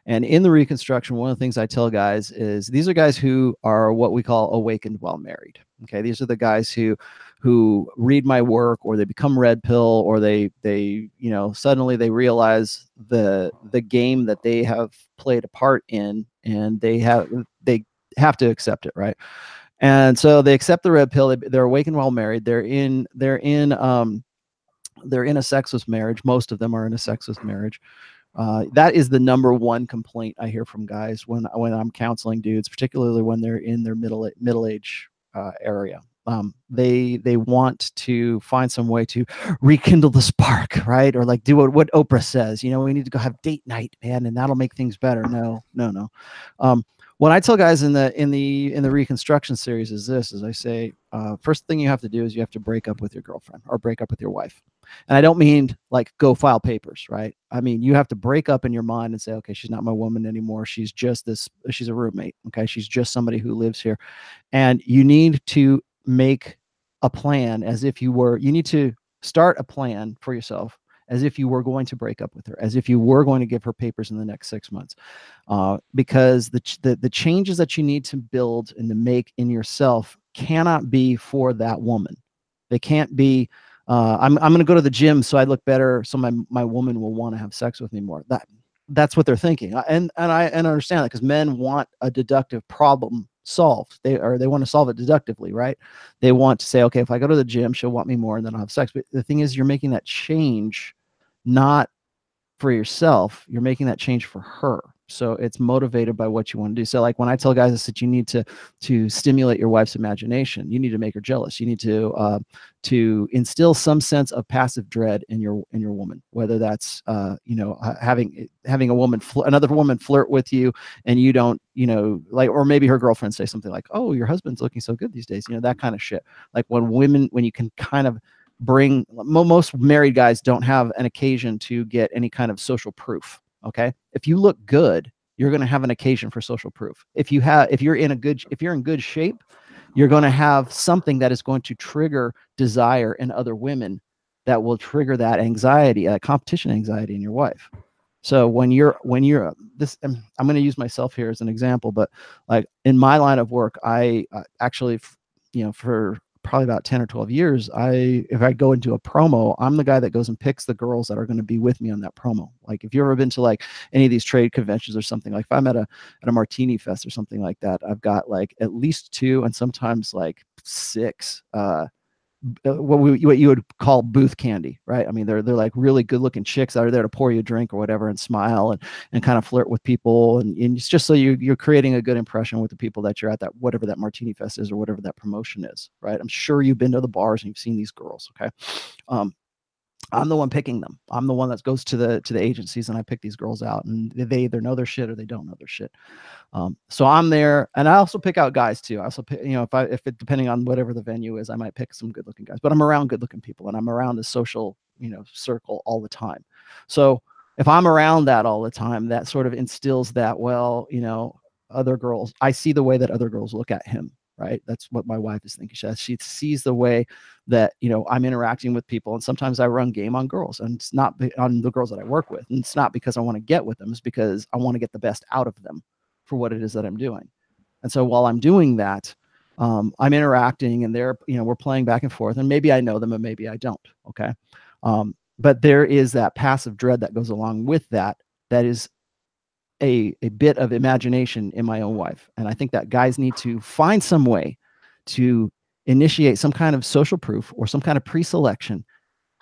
And in the Reconstruction, one of the things I tell guys is these are guys who are what we call awakened while married. Okay, these are the guys who read my work, or they become red pill, or they suddenly they realize the game that they have played a part in, and they have to accept it, right? And so they accept the red pill. They're awakened while married. They're in a sexless marriage. Most of them are in a sexless marriage. That is the number one complaint I hear from guys when I'm counseling dudes, particularly when they're in their middle age area. They want to find some way to rekindle the spark, right? Or like do what Oprah says, you know, we need to go have date night, man, and that'll make things better. No. What I tell guys in the reconstruction series is I say, first thing you have to do is you have to break up with your girlfriend or break up with your wife. And I don't mean like go file papers, right? I mean, you have to break up in your mind and say, okay, she's not my woman anymore. She's just she's a roommate. Okay. She's just somebody who lives here. And you need to make a plan you need to start a plan for yourself as if you were going to break up with her, as if you were going to give her papers in the next 6 months. Because the changes that you need to build and to make in yourself cannot be for that woman. They can't be, I'm going to go to the gym so I look better, so my woman will want to have sex with me more. That's what they're thinking. And I understand that, because men want a deductive problem solved. They want to solve it deductively, right? They want to say, okay, if I go to the gym, she'll want me more and then I'll have sex. But the thing is, you're making that change not for yourself, you're making that change for her. So it's motivated by what you want to do. So like when I tell guys that you need to stimulate your wife's imagination, you need to make her jealous. You need to instill some sense of passive dread in your woman, whether that's having another woman flirt with you and you don't, like, or maybe her girlfriend say something like, oh, your husband's looking so good these days, that kind of shit. Like when you can kind of bring, most married guys don't have an occasion to get any kind of social proof. Okay. If you look good, you're going to have an occasion for social proof. If you're in good shape, you're going to have something that is going to trigger desire in other women that will trigger that anxiety, competition anxiety in your wife. So when you're this, I'm going to use myself here as an example, but like in my line of work, I actually, for probably about 10 or 12 years, if I go into a promo, I'm the guy that goes and picks the girls that are going to be with me on that promo. Like if you've ever been to like any of these trade conventions or something, like if I'm at a Martini Fest or something like that, I've got like at least 2 and sometimes like 6 what you would call booth candy, right? I mean, they're like really good looking chicks that are there to pour you a drink or whatever and smile and kind of flirt with people. And it's just so you're creating a good impression with the people that you're at that, whatever that Martini Fest is or whatever that promotion is, right? I'm sure you've been to the bars and you've seen these girls. Okay. I'm the one picking them. I'm the one that goes to the agencies and I pick these girls out, and they either know their shit or they don't know their shit. So I'm there, and I also pick out guys too. I also pick, depending on whatever the venue is, I might pick some good looking guys, but I'm around good looking people and I'm around the social, circle all the time. So if I'm around that all the time, that sort of instills that, well, other girls, I see the way that other girls look at him. Right. That's what my wife is thinking. She sees the way that, I'm interacting with people. And sometimes I run game on girls, and it's not on the girls that I work with. And it's not because I want to get with them. It's because I want to get the best out of them for what it is that I'm doing. And so while I'm doing that, I'm interacting and we're playing back and forth, and maybe I know them and maybe I don't. Okay. But there is that passive dread that goes along with that. That is a bit of imagination in my own wife. And I think that guys need to find some way to initiate some kind of social proof or some kind of pre-selection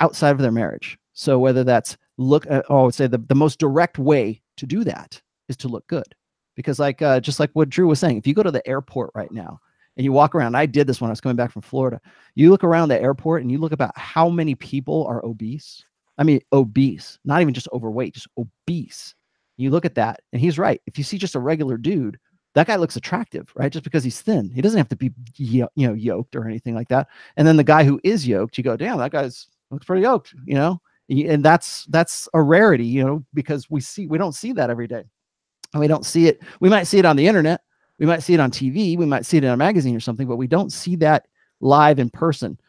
outside of their marriage. So whether that's I would say the most direct way to do that is to look good. Because just like what Drew was saying, if you go to the airport right now and you walk around, I did this when I was coming back from Florida, you look around the airport and you look about how many people are obese. I mean, obese, not even just overweight, just obese. You look at that, and he's right. If you see just a regular dude, that guy looks attractive, right? Just because he's thin. He doesn't have to be, yoked or anything like that. And then the guy who is yoked, you go, damn, that guy's looks pretty yoked, and that's a rarity, because we don't see that every day. And we don't see it. We might see it on the internet. We might see it on TV. We might see it in a magazine or something, but we don't see that live in person.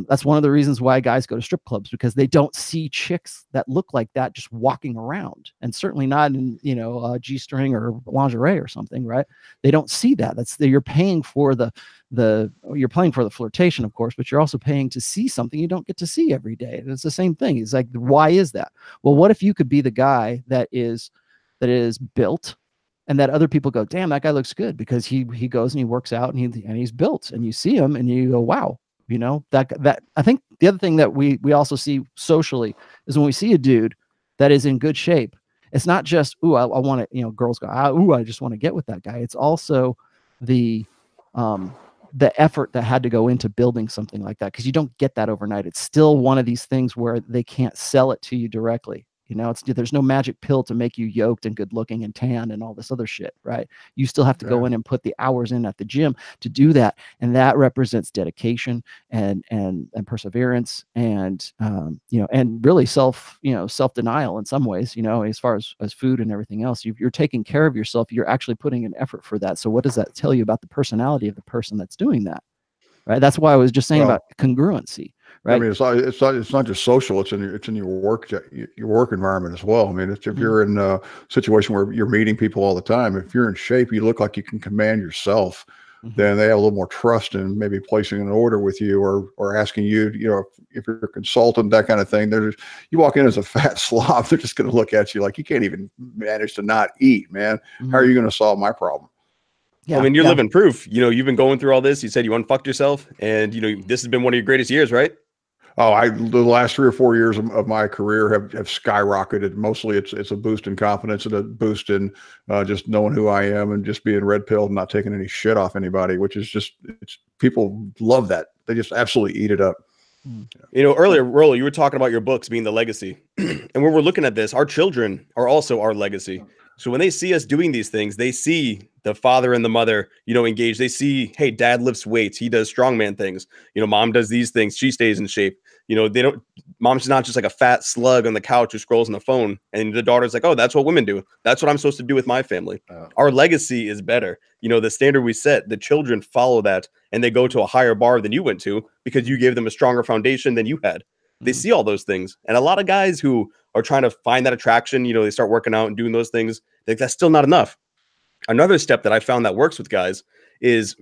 That's one of the reasons why guys go to strip clubs, because they don't see chicks that look like that just walking around, and certainly not in, G-string or lingerie or something, right? They don't see that. You're paying for you're paying for the flirtation, of course, but you're also paying to see something you don't get to see every day. It's the same thing. It's like, why is that? Well, what if you could be the guy that is built and that other people go, damn, that guy looks good, because he goes and he works out and he's built, and you see him and you go, wow, you know, that I think the other thing that we also see socially is when we see a dude that is in good shape, it's not just, ooh, I want to, you know, girls go, ooh, I just want to get with that guy. It's also the effort that had to go into building something like that, because you don't get that overnight. It's still one of these things where they can't sell it to you directly. You know, there's no magic pill to make you yoked and good looking and tan and all this other shit, right? You still have to go in and put the hours in at the gym to do that. And that represents dedication and perseverance and, you know, and really self-denial in some ways, you know, as far as food and everything else. You're taking care of yourself. You're actually putting an effort for that. So what does that tell you about the personality of the person that's doing that? Right. That's why I was just saying about congruency. Right. I mean, it's not just social. It's in your work environment as well. I mean, if you're in a situation where you're meeting people all the time, if you're in shape, you look like you can command yourself. Then they have a little more trust in maybe placing an order with you or asking you, you know, if you're a consultant, that kind of thing. You walk in as a fat slob, they're just going to look at you like you can't even manage to not eat, man. How are you going to solve my problem? Yeah, I mean, you're living proof. You know, you've been going through all this. You said you unfucked yourself, and you know this has been one of your greatest years, right? Oh, the last 3 or 4 years of my career have skyrocketed. Mostly it's a boost in confidence and a boost in just knowing who I am and just being red pilled and not taking any shit off anybody, which is just, people love that. They just absolutely eat it up. You know, earlier, Rollo, you were talking about your books being the legacy. And when we're looking at this, our children are also our legacy. So when they see us doing these things, they see the father and the mother, you know, engaged. They see, hey, dad lifts weights. He does strongman things. You know, mom does these things. She stays in shape. You know, mom's not just like a fat slug on the couch who scrolls on the phone. And the daughter's like, oh, that's what women do. That's what I'm supposed to do with my family. Our legacy is better. You know, the standard we set, the children follow that and they go to a higher bar than you went to because you gave them a stronger foundation than you had. They see all those things. And a lot of guys who are trying to find that attraction, you know, they start working out and doing those things. That's still not enough. Another step that I found that works with guys is,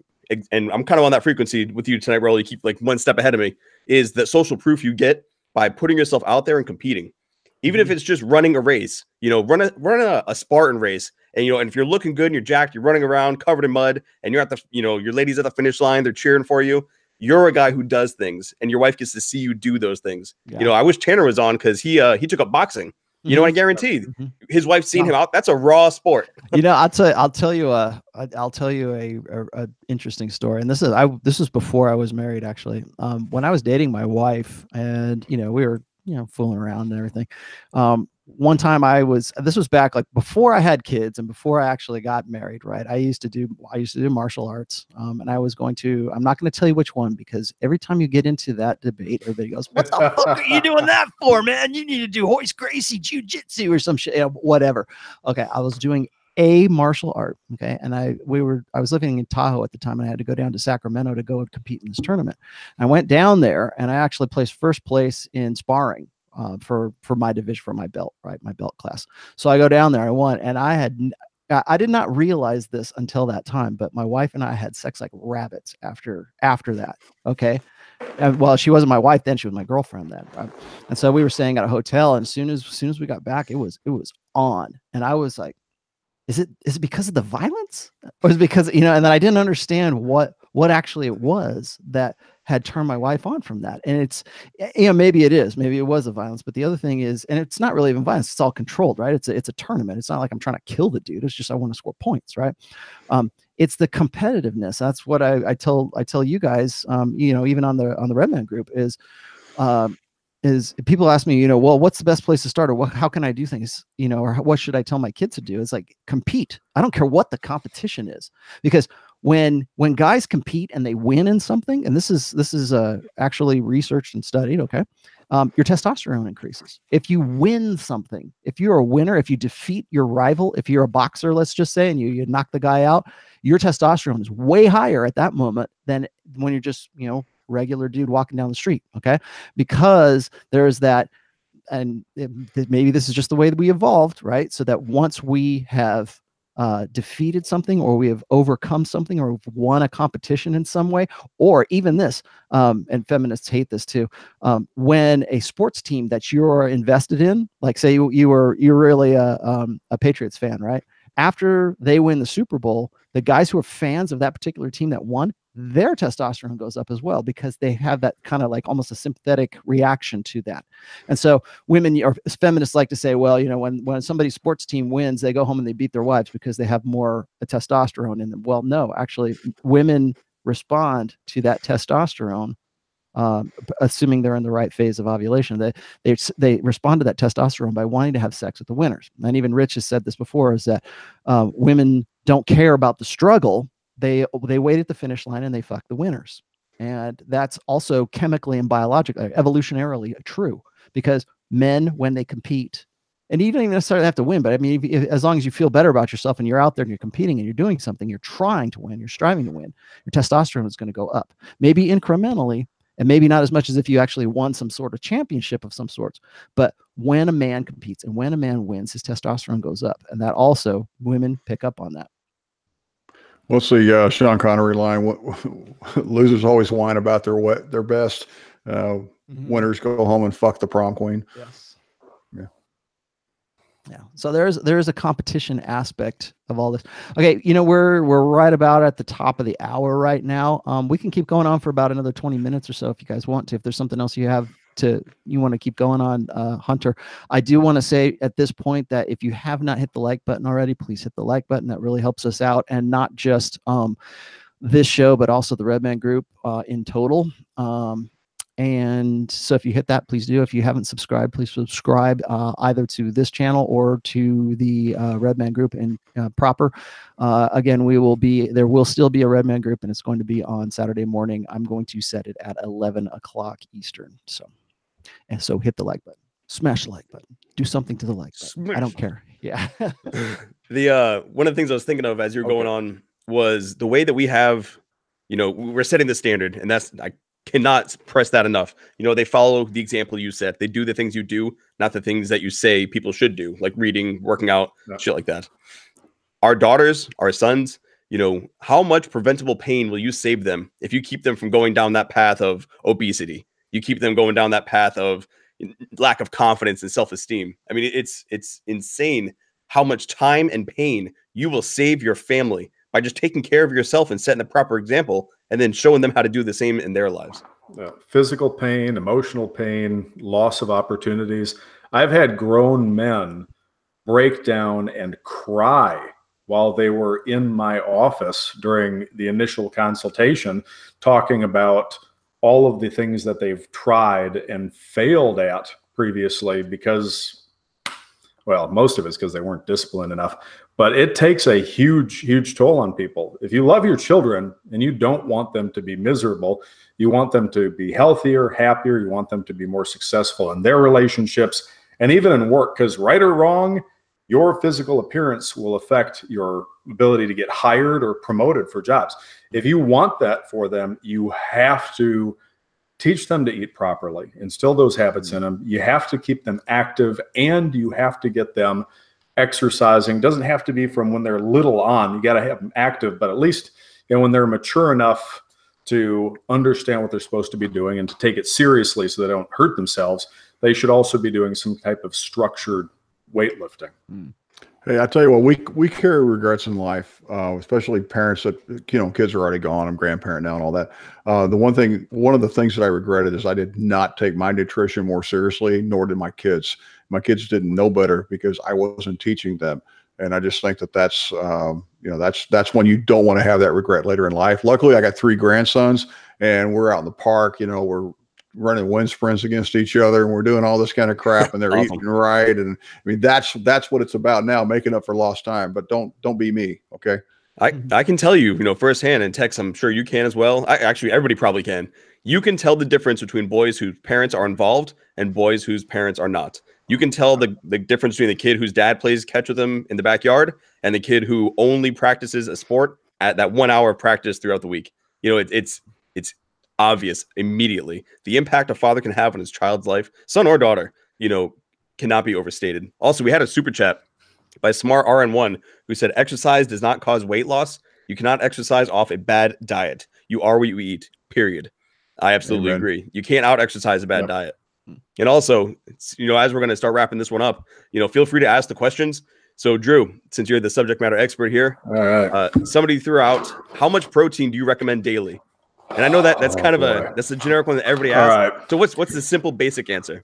and I'm kind of on that frequency with you tonight, Rollo, you keep like one step ahead of me, is the social proof you get by putting yourself out there and competing. Even if it's just running a race, you know, run a Spartan race. And, you know, and if you're looking good and you're jacked, you're running around covered in mud and you're at the, you know, your lady's at the finish line, they're cheering for you. You're a guy who does things and your wife gets to see you do those things. You know, I wish Tanner was on because he took up boxing. You know, I guarantee his wife's seen him out. That's a raw sport. You know, I'll tell you a interesting story. And this is before I was married, actually. When I was dating my wife, and you know, we were, you know, fooling around and everything. One time this was back like before I had kids and before I actually got married, right? I used to do martial arts. And I'm not going to tell you which one, because every time you get into that debate, everybody goes, what the fuck are you doing that for, man? You need to do Hoist Gracie jiu-jitsu or some shit, you know, whatever. Okay. I was doing a martial art. Okay. And I was living in Tahoe at the time, and I had to go down to Sacramento to go and compete in this tournament. I went down there and I actually placed first place in sparring. For my division, for my belt, right? My belt class. So I go down there, I won. And I did not realize this until that time, but my wife and I had sex like rabbits after that. Okay. And well, she wasn't my wife then, she was my girlfriend then. Right? And so we were staying at a hotel, and as soon as we got back, it was on. And I was like, is it because of the violence? Or is it because, you know, and then I didn't understand what actually it was that had turned my wife on from that. And it's, you know, maybe it was the violence, but the other thing is, and it's not really even violence, it's all controlled, right? It's a tournament. It's not like I'm trying to kill the dude. It's just, I want to score points, right? It's the competitiveness. That's what I tell you guys, you know, even on the Redman group is people ask me, you know, well, what's the best place to start, or how can I do things, you know, or what should I tell my kids to do? It's like, compete. I don't care what the competition is, because when guys compete and they win in something, and this is actually researched and studied, okay, your testosterone increases. If you win something, if you're a winner, if you defeat your rival, if you're a boxer, let's just say, and you knock the guy out, your testosterone is way higher at that moment than when you're just, you know, regular dude walking down the street. Okay. Because there's that, and maybe this is just the way that we evolved, right? So that once we have defeated something, or we have overcome something, or won a competition in some way, or even this, and feminists hate this too, when a sports team that you're invested in, like say you're really a Patriots fan, right? after they win the Super Bowl, the guys who are fans of that particular team that won, their testosterone goes up as well, because they have that kind of like almost a sympathetic reaction to that. And so women or feminists like to say, well, you know, when somebody's sports team wins, they go home and they beat their wives because they have more testosterone in them. Well, no, actually women respond to that testosterone, assuming they're in the right phase of ovulation. They respond to that testosterone by wanting to have sex with the winners. And even Rich has said this before, is that women don't care about the struggle. They wait at the finish line and they fuck the winners. And that's also chemically and biologically, evolutionarily true, because men, when they compete, and you don't even necessarily have to win, but I mean, as long as you feel better about yourself and you're out there and you're competing and you're doing something, you're trying to win, you're striving to win, your testosterone is going to go up, maybe incrementally, and maybe not as much as if you actually won some sort of championship of some sorts. But when a man competes and when a man wins, his testosterone goes up. And that also, women pick up on that. What's the Sean Connery line? Losers always whine about their best. Winners go home and fuck the prom queen. Yes. Yeah. So there's a competition aspect of all this. Okay, you know, we're right about at the top of the hour right now. We can keep going on for about another 20 minutes or so if you guys want to. If there's something else you want to keep going on, Hunter. I do want to say at this point that if you have not hit the like button already, please hit the like button. That really helps us out, and not just this show, but also the Redman Group in total. And so if you hit that, please do. If you haven't subscribed, please subscribe either to this channel or to the Redman Group in proper. Again, there will still be a Redman Group, and it's going to be on Saturday morning. I'm going to set it at 11 o'clock Eastern. So hit the like button, smash the like button, do something to the like button. I don't care. Yeah. One of the things I was thinking of as you're going on was the way that we have, you know, we're setting the standard, and I cannot press that enough. You know, they follow the example you set. They do the things you do, not the things that you say people should do, like reading, working out, shit like that. Our daughters, our sons, you know, how much preventable pain will you save them if you keep them from going down that path of obesity? You keep them going down that path of lack of confidence and self-esteem. I mean, it's insane how much time and pain you will save your family by just taking care of yourself and setting the proper example, and then showing them how to do the same in their lives. Physical pain, emotional pain, loss of opportunities. I've had grown men break down and cry while they were in my office during the initial consultation, talking about all of the things that they've tried and failed at previously because, well, most of it's because they weren't disciplined enough. But it takes a huge, huge toll on people. If you love your children and you don't want them to be miserable, you want them to be healthier, happier, you want them to be more successful in their relationships and even in work, because right or wrong, your physical appearance will affect your ability to get hired or promoted for jobs. If you want that for them, you have to teach them to eat properly, instill those habits in them. You have to keep them active, and you have to get them exercising. Doesn't have to be from when they're little on. You got to have them active, but at least, you know, when they're mature enough to understand what they're supposed to be doing and to take it seriously so they don't hurt themselves, they should also be doing some type of structured weightlifting. Hey, I tell you what, we carry regrets in life, especially parents that, you know, kids are already gone. I'm a grandparent now and all that. One of the things that I regretted is I did not take my nutrition more seriously, nor did my kids. My kids didn't know better because I wasn't teaching them. And I just think that that's when you don't want to have that regret later in life. Luckily, I got 3 grandsons, and we're out in the park, you know, we're running wind sprints against each other, and we're doing all this kind of crap, and they're awesome. eating right. And I mean, that's what it's about now, making up for lost time. But don't be me. Okay. I can tell you, you know, firsthand, and Tex, I'm sure you can as well. Actually, everybody probably can. You can tell the difference between boys whose parents are involved and boys whose parents are not. You can tell the difference between the kid whose dad plays catch with him in the backyard and the kid who only practices a sport at that 1 hour of practice throughout the week. You know, it's obvious immediately. The impact a father can have on his child's life, son or daughter, you know, cannot be overstated. Also, we had a super chat by Smart RN1 who said, exercise does not cause weight loss. You cannot exercise off a bad diet. You are what you eat, period. I absolutely agree. You can't out exercise a bad diet. And also, you know, as we're going to start wrapping this one up, you know, feel free to ask the questions. So Drew, since you're the subject matter expert here, All right. somebody threw out, how much protein do you recommend daily? And I know that that's kind of that's a generic one that everybody asks. All right. So what's the simple basic answer?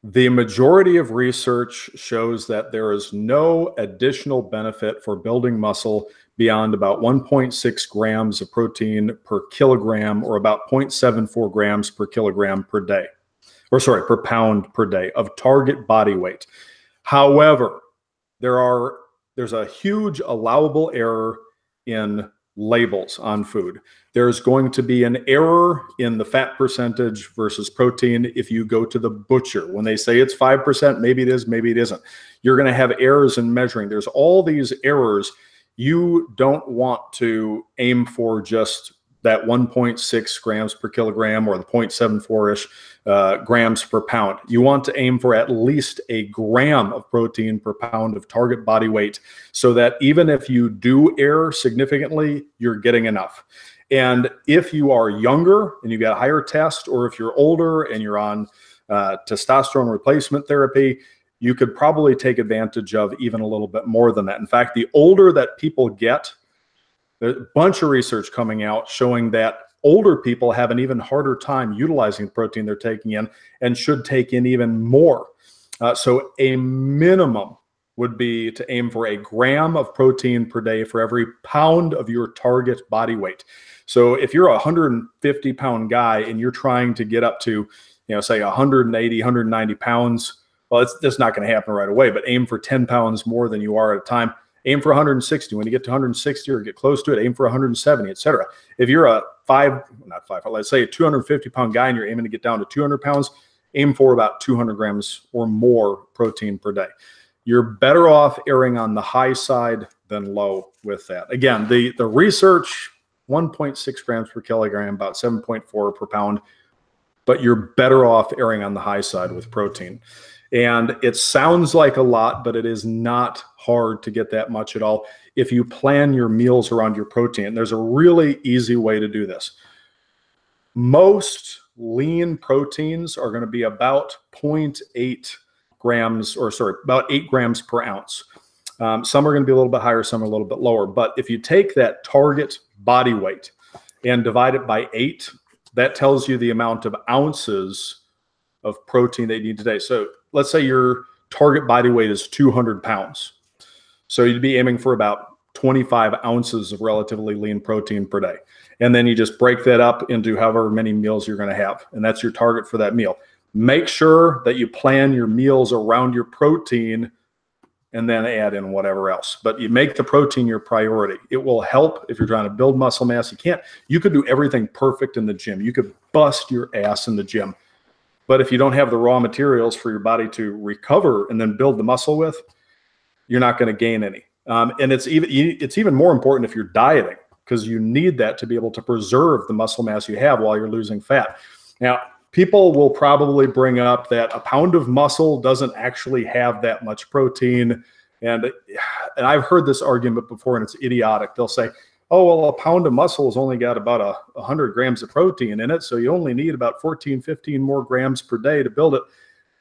The majority of research shows that there is no additional benefit for building muscle beyond about 1.6 grams of protein per kilogram, or about 0.74 grams per kilogram per day, or sorry, per pound per day of target body weight. However, there's a huge allowable error in labels on food. There's going to be an error in the fat percentage versus protein if you go to the butcher. When they say it's 5%, maybe it is, maybe it isn't. You're going to have errors in measuring. There's all these errors. You don't want to aim for just that 1.6 grams per kilogram or the 0.74-ish grams per pound. You want to aim for at least a gram of protein per pound of target body weight, so that even if you do err significantly, you're getting enough. And if you are younger and you've got a higher test, or if you're older and you're on testosterone replacement therapy, you could probably take advantage of even a little bit more than that. In fact, the older that people get, there's a bunch of research coming out showing that older people have an even harder time utilizing the protein they're taking in, and should take in even more. So a minimum would be to aim for a gram of protein per day for every pound of your target body weight. So if you're a 150-pound guy and you're trying to get up to, say 180, 190 pounds, well, that's not going to happen right away, but aim for 10 pounds more than you are at a time. Aim for 160. When you get to 160 or get close to it, aim for 170, et cetera. If you're a let's say a 250-pound guy and you're aiming to get down to 200 pounds, aim for about 200 grams or more protein per day. You're better off erring on the high side than low with that. Again, the research, 1.6 grams per kilogram, about 7.4 per pound, but you're better off erring on the high side with protein. And it sounds like a lot, but it is not hard to get that much at all if you plan your meals around your protein. There's a really easy way to do this. Most lean proteins are going to be about 0.8 grams, or sorry, about 8 grams per ounce. Some are going to be a little bit higher, some are a little bit lower. But if you take that target body weight and divide it by 8, that tells you the amount of ounces of protein they need today. So let's say your target body weight is 200 pounds. So you'd be aiming for about 25 ounces of relatively lean protein per day. And then you just break that up into however many meals you're going to have. And that's your target for that meal. Make sure that you plan your meals around your protein and then add in whatever else. But you make the protein your priority. It will help if you're trying to build muscle mass. You could do everything perfect in the gym. You could bust your ass in the gym. But if you don't have the raw materials for your body to recover and then build the muscle with, you're not going to gain any. And it's even more important if you're dieting, because you need that to be able to preserve the muscle mass you have while you're losing fat. Now, people will probably bring up that a pound of muscle doesn't actually have that much protein. And I've heard this argument before, and it's idiotic. They'll say, oh, well, a pound of muscle has only got about 100 grams of protein in it, so you only need about 14, 15 more grams per day to build it.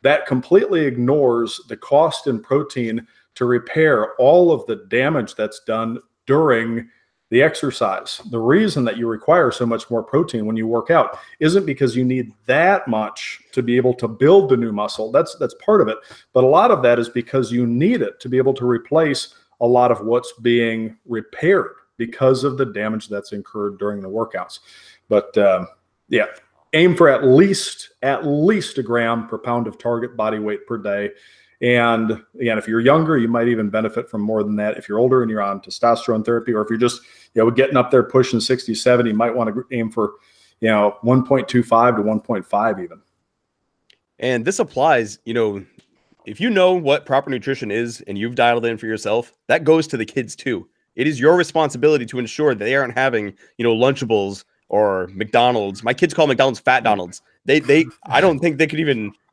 That completely ignores the cost in protein to repair all of the damage that's done during the exercise. The reason that you require so much more protein when you work out isn't because you need that much to be able to build the new muscle. That's part of it. But a lot of that is because you need it to be able to replace a lot of what's being repaired because of the damage that's incurred during the workouts. But yeah, aim for at least a gram per pound of target body weight per day. And again, if you're younger, you might even benefit from more than that. If you're older and you're on testosterone therapy, or if you're just getting up there pushing 60, 70, you might want to aim for 1.25 to 1.5 even. And this applies, if you know what proper nutrition is and you've dialed in for yourself, that goes to the kids too. It is your responsibility to ensure that they aren't having, Lunchables or McDonald's. My kids call McDonald's Fat Donald's. I don't think they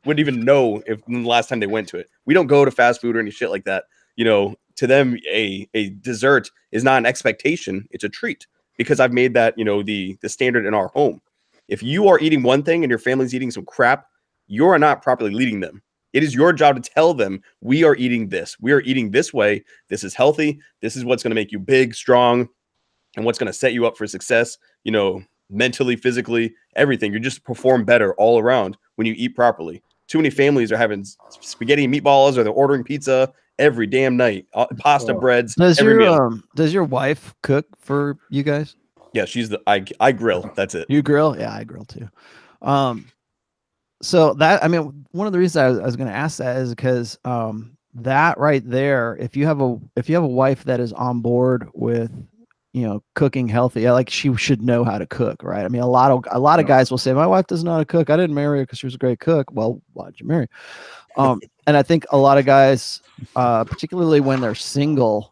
wouldn't even know if the last time they went to it. We don't go to fast food or any shit like that. To them, a dessert is not an expectation. It's a treat, because I've made that, the standard in our home. If you are eating one thing and your family's eating some crap, you are not properly leading them. It is your job to tell them, we are eating this. We are eating this way. This is healthy. This is what's going to make you big, strong, and what's going to set you up for success, mentally, physically, everything. You just perform better all around when you eat properly. Too many families are having spaghetti and meatballs, or they're ordering pizza every damn night, pasta, breads. Does every meal. Does your wife cook for you guys? Yeah, she's I grill. That's it. You grill? Yeah, I grill too. So that, I mean, one of the reasons I was going to ask that is because that right there, if you have a wife that is on board with cooking healthy, like she should know how to cook, right? I mean, a lot of guys will say, my wife doesn't know how to cook. I didn't marry her because she was a great cook. Well, why'd you marry her? And I think a lot of guys, particularly when they're single,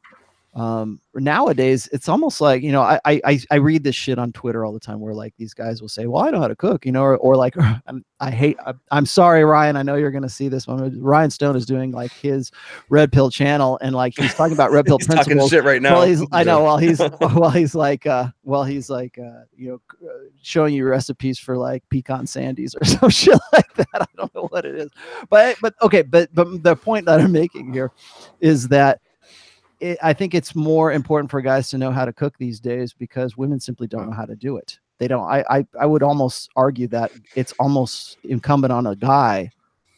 nowadays it's almost like, I read this shit on Twitter all the time where like these guys will say, well, I know how to cook, or like, I'm sorry, Ryan, I know you're going to see this one. Ryan Stone is doing like his Red Pill channel, and like he's talking about Red Pill he's principles. Talking shit right now. Well, I know. He's like showing you recipes for like pecan sandies or some shit like that. I don't know what it is, but okay. But the point that I'm making here is that I think it's more important for guys to know how to cook these days because women simply don't know how to do it. They don't. I would almost argue that it's almost incumbent on a guy,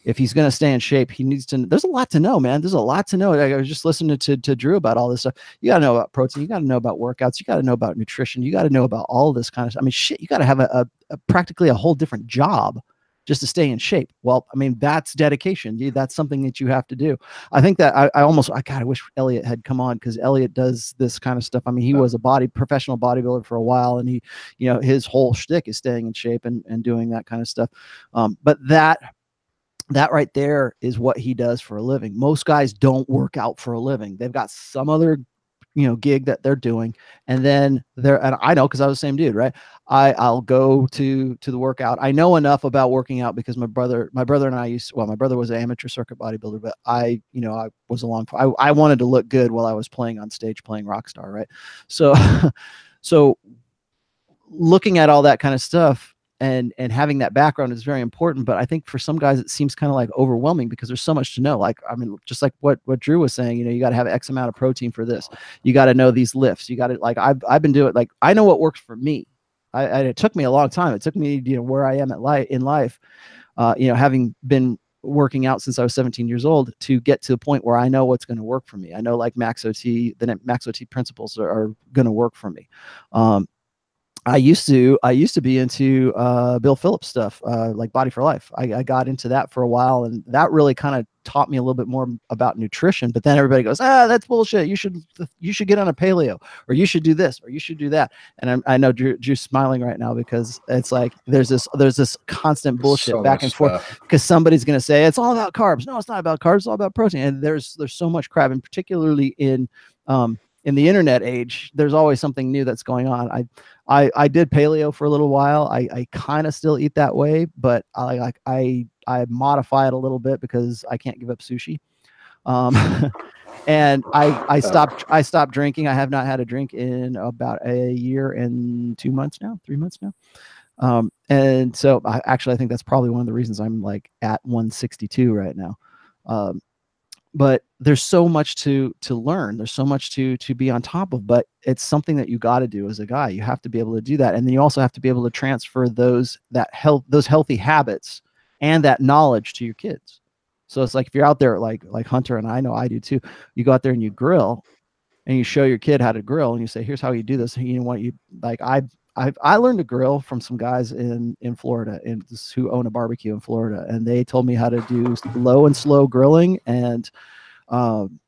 if he's going to stay in shape, he needs to. There's a lot to know, man. There's a lot to know. I was just listening to Drew about all this stuff. You got to know about protein. You got to know about workouts. You got to know about nutrition. You got to know about all this kind of stuff. I mean, shit, you got to have a practically a whole different job just to stay in shape. Well, I mean, that's dedication. That's something that you have to do. I think that I wish Elliot had come on, because Elliot does this kind of stuff. I mean, he was a professional bodybuilder for a while, and he, his whole shtick is staying in shape and doing that kind of stuff. But that right there is what he does for a living. Most guys don't work out for a living. They've got some other gig that they're doing, and then and I know, because I was the same dude, right? I'll go to the workout. I know enough about working out because my brother and I my brother was an amateur circuit bodybuilder, but I was along. I wanted to look good while I was playing on stage, playing rock star, right? So looking at all that kind of stuff and having that background is very important. But I think for some guys, it seems kind of like overwhelming because there's so much to know. Like, I mean, just like what Drew was saying, you got to have X amount of protein for this. You got to know these lifts. You got to, like, I've been doing, like, I know what works for me. It took me a long time. It took me, where I am in life, having been working out since I was 17 years old, to get to a point where I know what's going to work for me. I know, like, Max OT, the Max OT principles are going to work for me. I used to be into Bill Phillips stuff, like Body for Life. I got into that for a while, and that really kind of taught me a little bit more about nutrition. But then everybody goes, that's bullshit. You should get on a paleo, or you should do this, or you should do that. And I know Drew's smiling right now, because it's like there's this constant bullshit back and forth, because somebody's going to say it's all about carbs. No, it's not about carbs. It's all about protein. And there's so much crap, and particularly in the internet age, there's always something new that's going on. I did paleo for a little while. I kind of still eat that way, but I modify it a little bit because I can't give up sushi. And I stopped drinking. I have not had a drink in about a year and 3 months now. And so I think that's probably one of the reasons I'm like at 162 right now. But there's so much to learn. There's so much to be on top of, but it's something that you got to do as a guy. You have to be able to do that. And then you also have to be able to transfer those healthy habits and that knowledge to your kids. So it's like, if you're out there like Hunter, and I know I do too, you go out there and you grill, and you show your kid how to grill, and you say, here's how you do this. I learned to grill from some guys in Florida, who own a barbecue in Florida, and they told me how to do low and slow grilling, and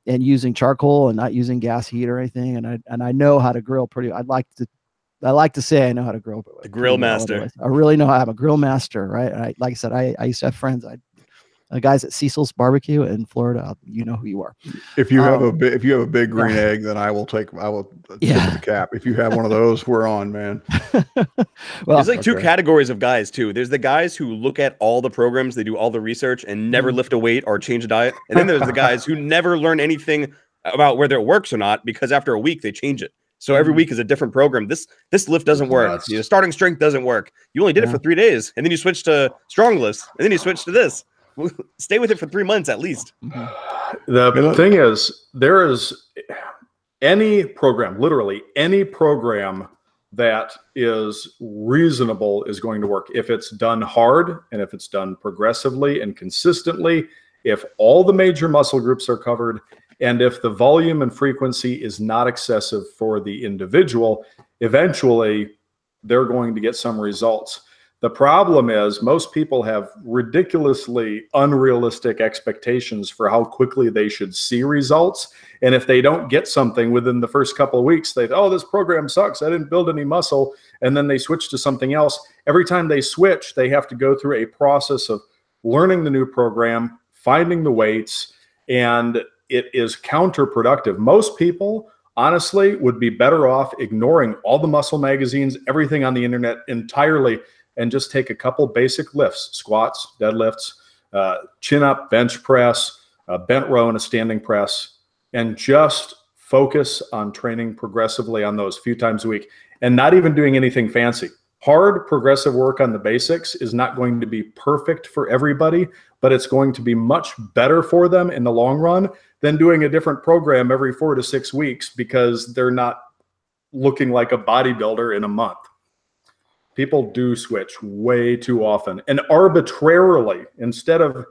using charcoal and not using gas heat or anything. And I know how to grill pretty. I like to say I know how to grill. The grill master. I really know how. I'm a grill master, right? Like I said, I used to have friends. Guys at Cecil's Barbecue in Florida, you know who you are. If you have a big green egg, then I will tip the cap. If you have one of those, we're on, man. Well, there's like two categories of guys too. There's the guys who look at all the programs, they do all the research, and never lift a weight or change a diet. And then there's the guys who never learn anything about whether it works or not, because after a week they change it. So every week is a different program. This lift doesn't work. Starting strength doesn't work. You only did it for 3 days, and then you switch to strong lifts, and then you switch to this. Stay with it for 3 months at least. The thing is, there is any program, literally any program that is reasonable is going to work if it's done hard and if it's done progressively and consistently, if all the major muscle groups are covered, and if the volume and frequency is not excessive for the individual. Eventually they're going to get some results. The problem is most people have ridiculously unrealistic expectations for how quickly they should see results. And if they don't get something within the first couple of weeks, oh, this program sucks, I didn't build any muscle. And then they switch to something else. Every time they switch, they have to go through a process of learning the new program, finding the weights, and it is counterproductive. Most people, honestly, would be better off ignoring all the muscle magazines, everything on the internet entirely, and just take a couple basic lifts, squats, deadlifts, chin up, bench press, a bent row, and a standing press, and just focus on training progressively on those few times a week and not even doing anything fancy. Hard progressive work on the basics is not going to be perfect for everybody, but it's going to be much better for them in the long run than doing a different program every 4 to 6 weeks because they're not looking like a bodybuilder in a month. People do switch way too often and arbitrarily. Instead of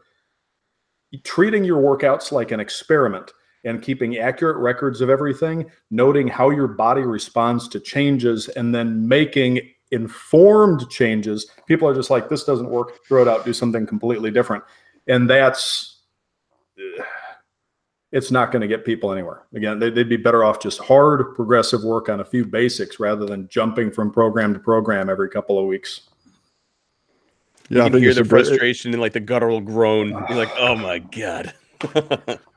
treating your workouts like an experiment and keeping accurate records of everything, noting how your body responds to changes, and then making informed changes, people are just like, this doesn't work, throw it out, do something completely different. And it's not going to get people anywhere. Again, they'd be better off just hard progressive work on a few basics rather than jumping from program to program every couple of weeks. Yeah, you can hear the frustration and like the guttural groan. You're like, oh my God.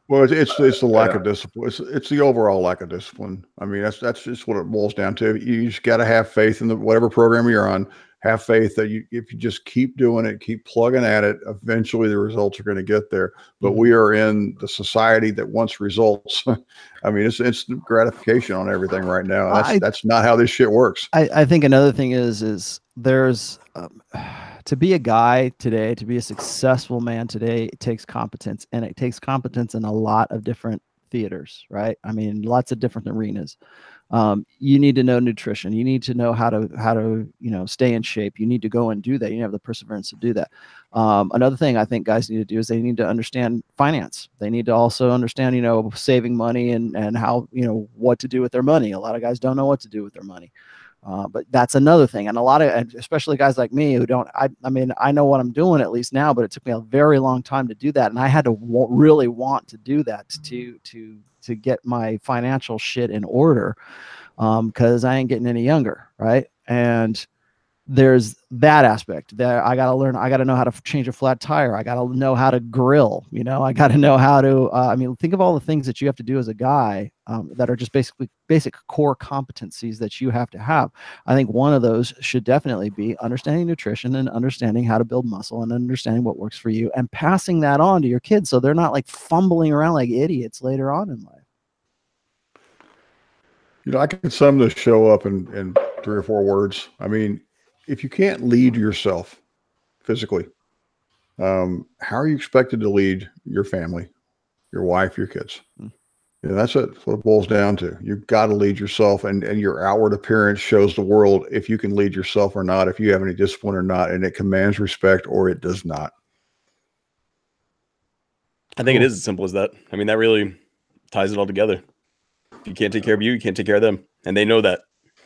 Well, it's the lack of discipline. It's the overall lack of discipline. I mean, that's just what it boils down to. You just got to have faith in whatever program you're on. Have faith that if you just keep doing it, keep plugging at it, eventually the results are going to get there. But we are in the society that wants results. I mean, it's instant gratification on everything right now. That's not how this shit works. I think another thing is there's to be a guy today, to be a successful man today, it takes competence, and it takes competence in a lot of different theaters, right? I mean, lots of different arenas. You need to know nutrition. You need to know how to stay in shape. You need to go and do that. You have the perseverance to do that. Another thing I think guys need to do is they need to understand finance. They need to also understand, saving money and how, what to do with their money. A lot of guys don't know what to do with their money. But that's another thing. And a lot of, especially guys like me who don't, I mean, I know what I'm doing at least now, but it took me a very long time to do that. And I had to really want to do that to get my financial shit in order. Cause I ain't getting any younger. Right. And there's that aspect that I got to learn. I got to know how to change a flat tire. I got to know how to grill, I got to know how to, think of all the things that you have to do as a guy, that are just basic core competencies that you have to have. I think one of those should definitely be understanding nutrition and understanding how to build muscle and understanding what works for you and passing that on to your kids. So they're not like fumbling around like idiots later on in life. I can sum this show up in 3 or 4 words. I mean, if you can't lead yourself physically, how are you expected to lead your family, your wife, your kids? That's what it boils down to. You've got to lead yourself, and your outward appearance shows the world if you can lead yourself or not, if you have any discipline or not, and it commands respect or it does not. I think it is as simple as that. I mean, that really ties it all together. If you can't take care of you, you can't take care of them. And they know that.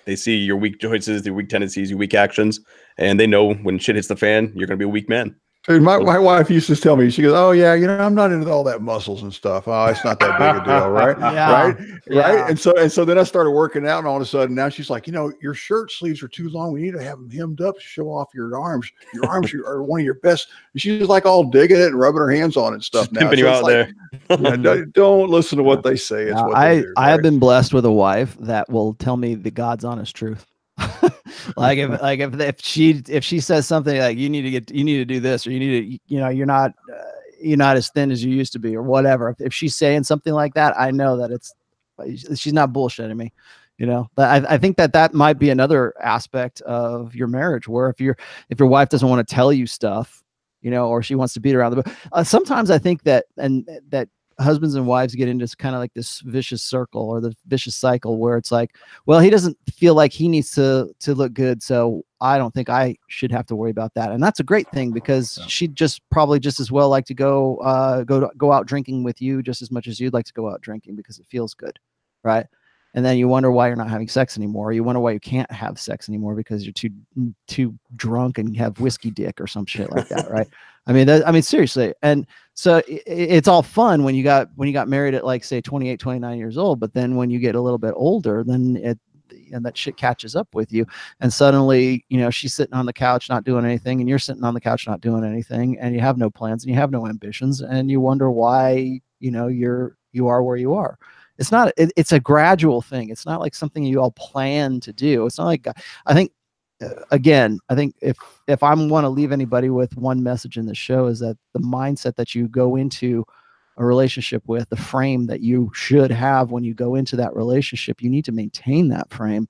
They see your weak choices, your weak tendencies, your weak actions, and they know when shit hits the fan, you're going to be a weak man. Dude, my wife used to tell me, she goes, oh yeah, I'm not into all that muscles and stuff. Oh, it's not that big a deal. Right. Yeah. Right. And so then I started working out, and all of a sudden now she's like, your shirt sleeves are too long. We need to have them hemmed up to show off your arms. Your arms are one of your best. She's like all digging it and rubbing her hands on it and stuff. She's pimping you out there. Don't listen to what they say. It's what they do, I have been blessed with a wife that will tell me the God's honest truth. Like if she says something like you need to do this, or you need to, you're not as thin as you used to be, or whatever. If she's saying something like that, I know that she's not bullshitting me. But I think that might be another aspect of your marriage, where if your wife doesn't want to tell you stuff, or she wants to beat around the bush. Sometimes I think that husbands and wives get into kind of like this vicious circle or the vicious cycle where it's like, well, he doesn't feel like he needs to look good, so I don't think I should have to worry about that. And that's a great thing, because she'd probably just as well like to go out drinking with you just as much as you'd like to go out drinking, because it feels good, right? And then you wonder why you're not having sex anymore. You wonder why you can't have sex anymore because you're too drunk and have whiskey dick or some shit like that, right? I mean, seriously. And so it's all fun when you got married at, like, say 28, 29 years old. But then when you get a little bit older, then that shit catches up with you. And suddenly, she's sitting on the couch not doing anything, and you're sitting on the couch not doing anything, and you have no plans and you have no ambitions, and you wonder why, you are where you are. It's not, it's a gradual thing. It's not like something you all plan to do. It's not like, I think if I want to leave anybody with one message in the show, is that the mindset that you go into a relationship with, the frame that you should have when you go into that relationship, you need to maintain that frame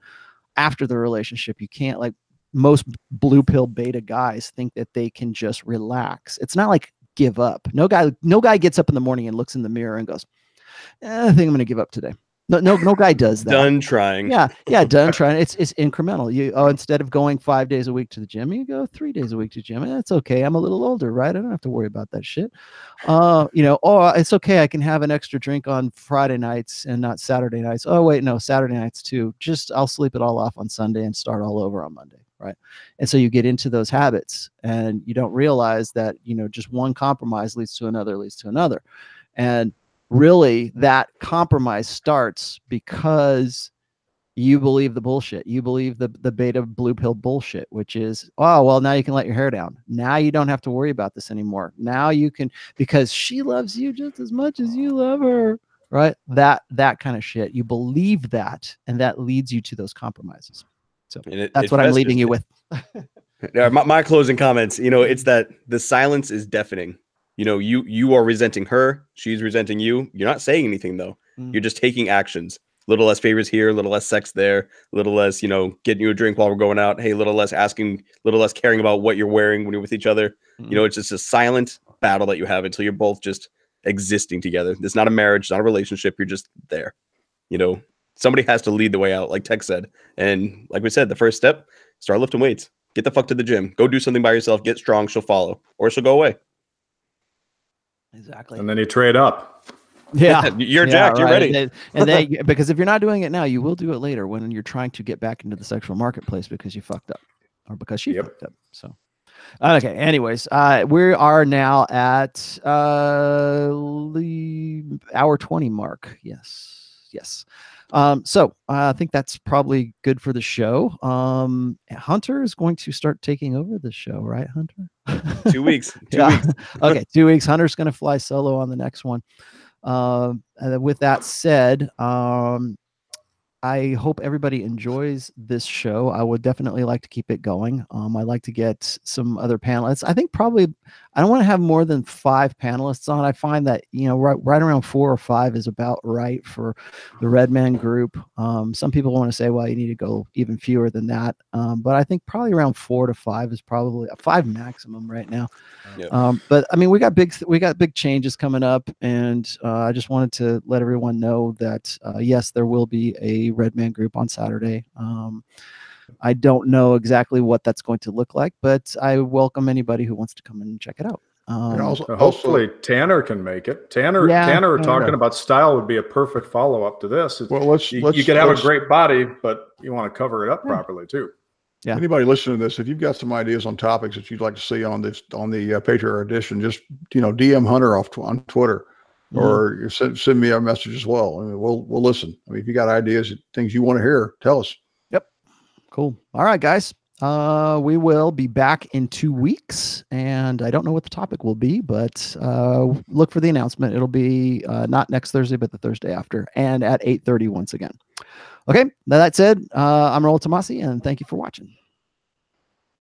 after the relationship. You can't, like most blue pill beta guys, think that they can just relax. It's not like give up. No guy gets up in the morning and looks in the mirror and goes, I think I'm going to give up today. No guy does that. Done trying. Yeah, done trying. It's incremental. Instead of going 5 days a week to the gym, you go 3 days a week to the gym. That's okay. I'm a little older, right? I don't have to worry about that shit. It's okay. I can have an extra drink on Friday nights and not Saturday nights. Oh wait, no, Saturday nights too. I'll sleep it all off on Sunday and start all over on Monday, right? And so you get into those habits, and you don't realize that just one compromise leads to another, and really that compromise starts because you believe the bullshit. You believe the beta blue pill bullshit, which is, oh, well, now you can let your hair down. Now you don't have to worry about this anymore. Now you can, because she loves you just as much as you love her, right? That kind of shit. You believe that, and that leads you to those compromises. So that's what I'm leaving you with. My closing comments, it's that the silence is deafening. You are resenting her. She's resenting you. You're not saying anything, though. You're just taking actions. A little less favors here, a little less sex there, a little less, getting you a drink while we're going out. Hey, a little less asking, a little less caring about what you're wearing when you're with each other. It's just a silent battle that you have until you're both just existing together. It's not a marriage, it's not a relationship. You're just there. Somebody has to lead the way out, like Tech said. And like we said, the first step, start lifting weights. Get the fuck to the gym. Go do something by yourself. Get strong. She'll follow, or she'll go away. Exactly. And then you trade up. Yeah. You're jacked. You're ready. Because if you're not doing it now, you will do it later when you're trying to get back into the sexual marketplace because you fucked up, or because she fucked up. So, okay. Anyways, we are now at the hour 20 mark. Yes. So I think that's probably good for the show. Hunter is going to start taking over the show, right, Hunter? 2 weeks. 2 weeks. Okay, 2 weeks. Hunter's going to fly solo on the next one. And with that said, I hope everybody enjoys this show. I would definitely like to keep it going. I'd like to get some other panelists. I think probably I don't want to have more than 5 panelists on. I find that right around 4 or 5 is about right for the Redman group. Some people want to say, well, you need to go even fewer than that. But I think probably around 4 to 5 is probably 5 maximum right now. Yep. But I mean, we got big changes coming up, and I just wanted to let everyone know that yes, there will be a Redman group on Saturday. I don't know exactly what that's going to look like, but I welcome anybody who wants to come in and check it out. Hopefully Tanner can make it. Tanner talking about style would be a perfect follow-up to this. Well, you could have a great body, but you want to cover it up properly too. Yeah. Anybody listening to this, if you've got some ideas on topics that you'd like to see on the Patriarch edition, just DM Hunter on Twitter, or you send me a message as well. I mean, we'll listen. I mean, if you got ideas, things you want to hear, tell us. Yep. Cool. All right, guys. We will be back in 2 weeks, and I don't know what the topic will be, but look for the announcement. It'll be not next Thursday, but the Thursday after, and at 8:30 once again. Okay, that said, I'm Raul Tomasi, and thank you for watching.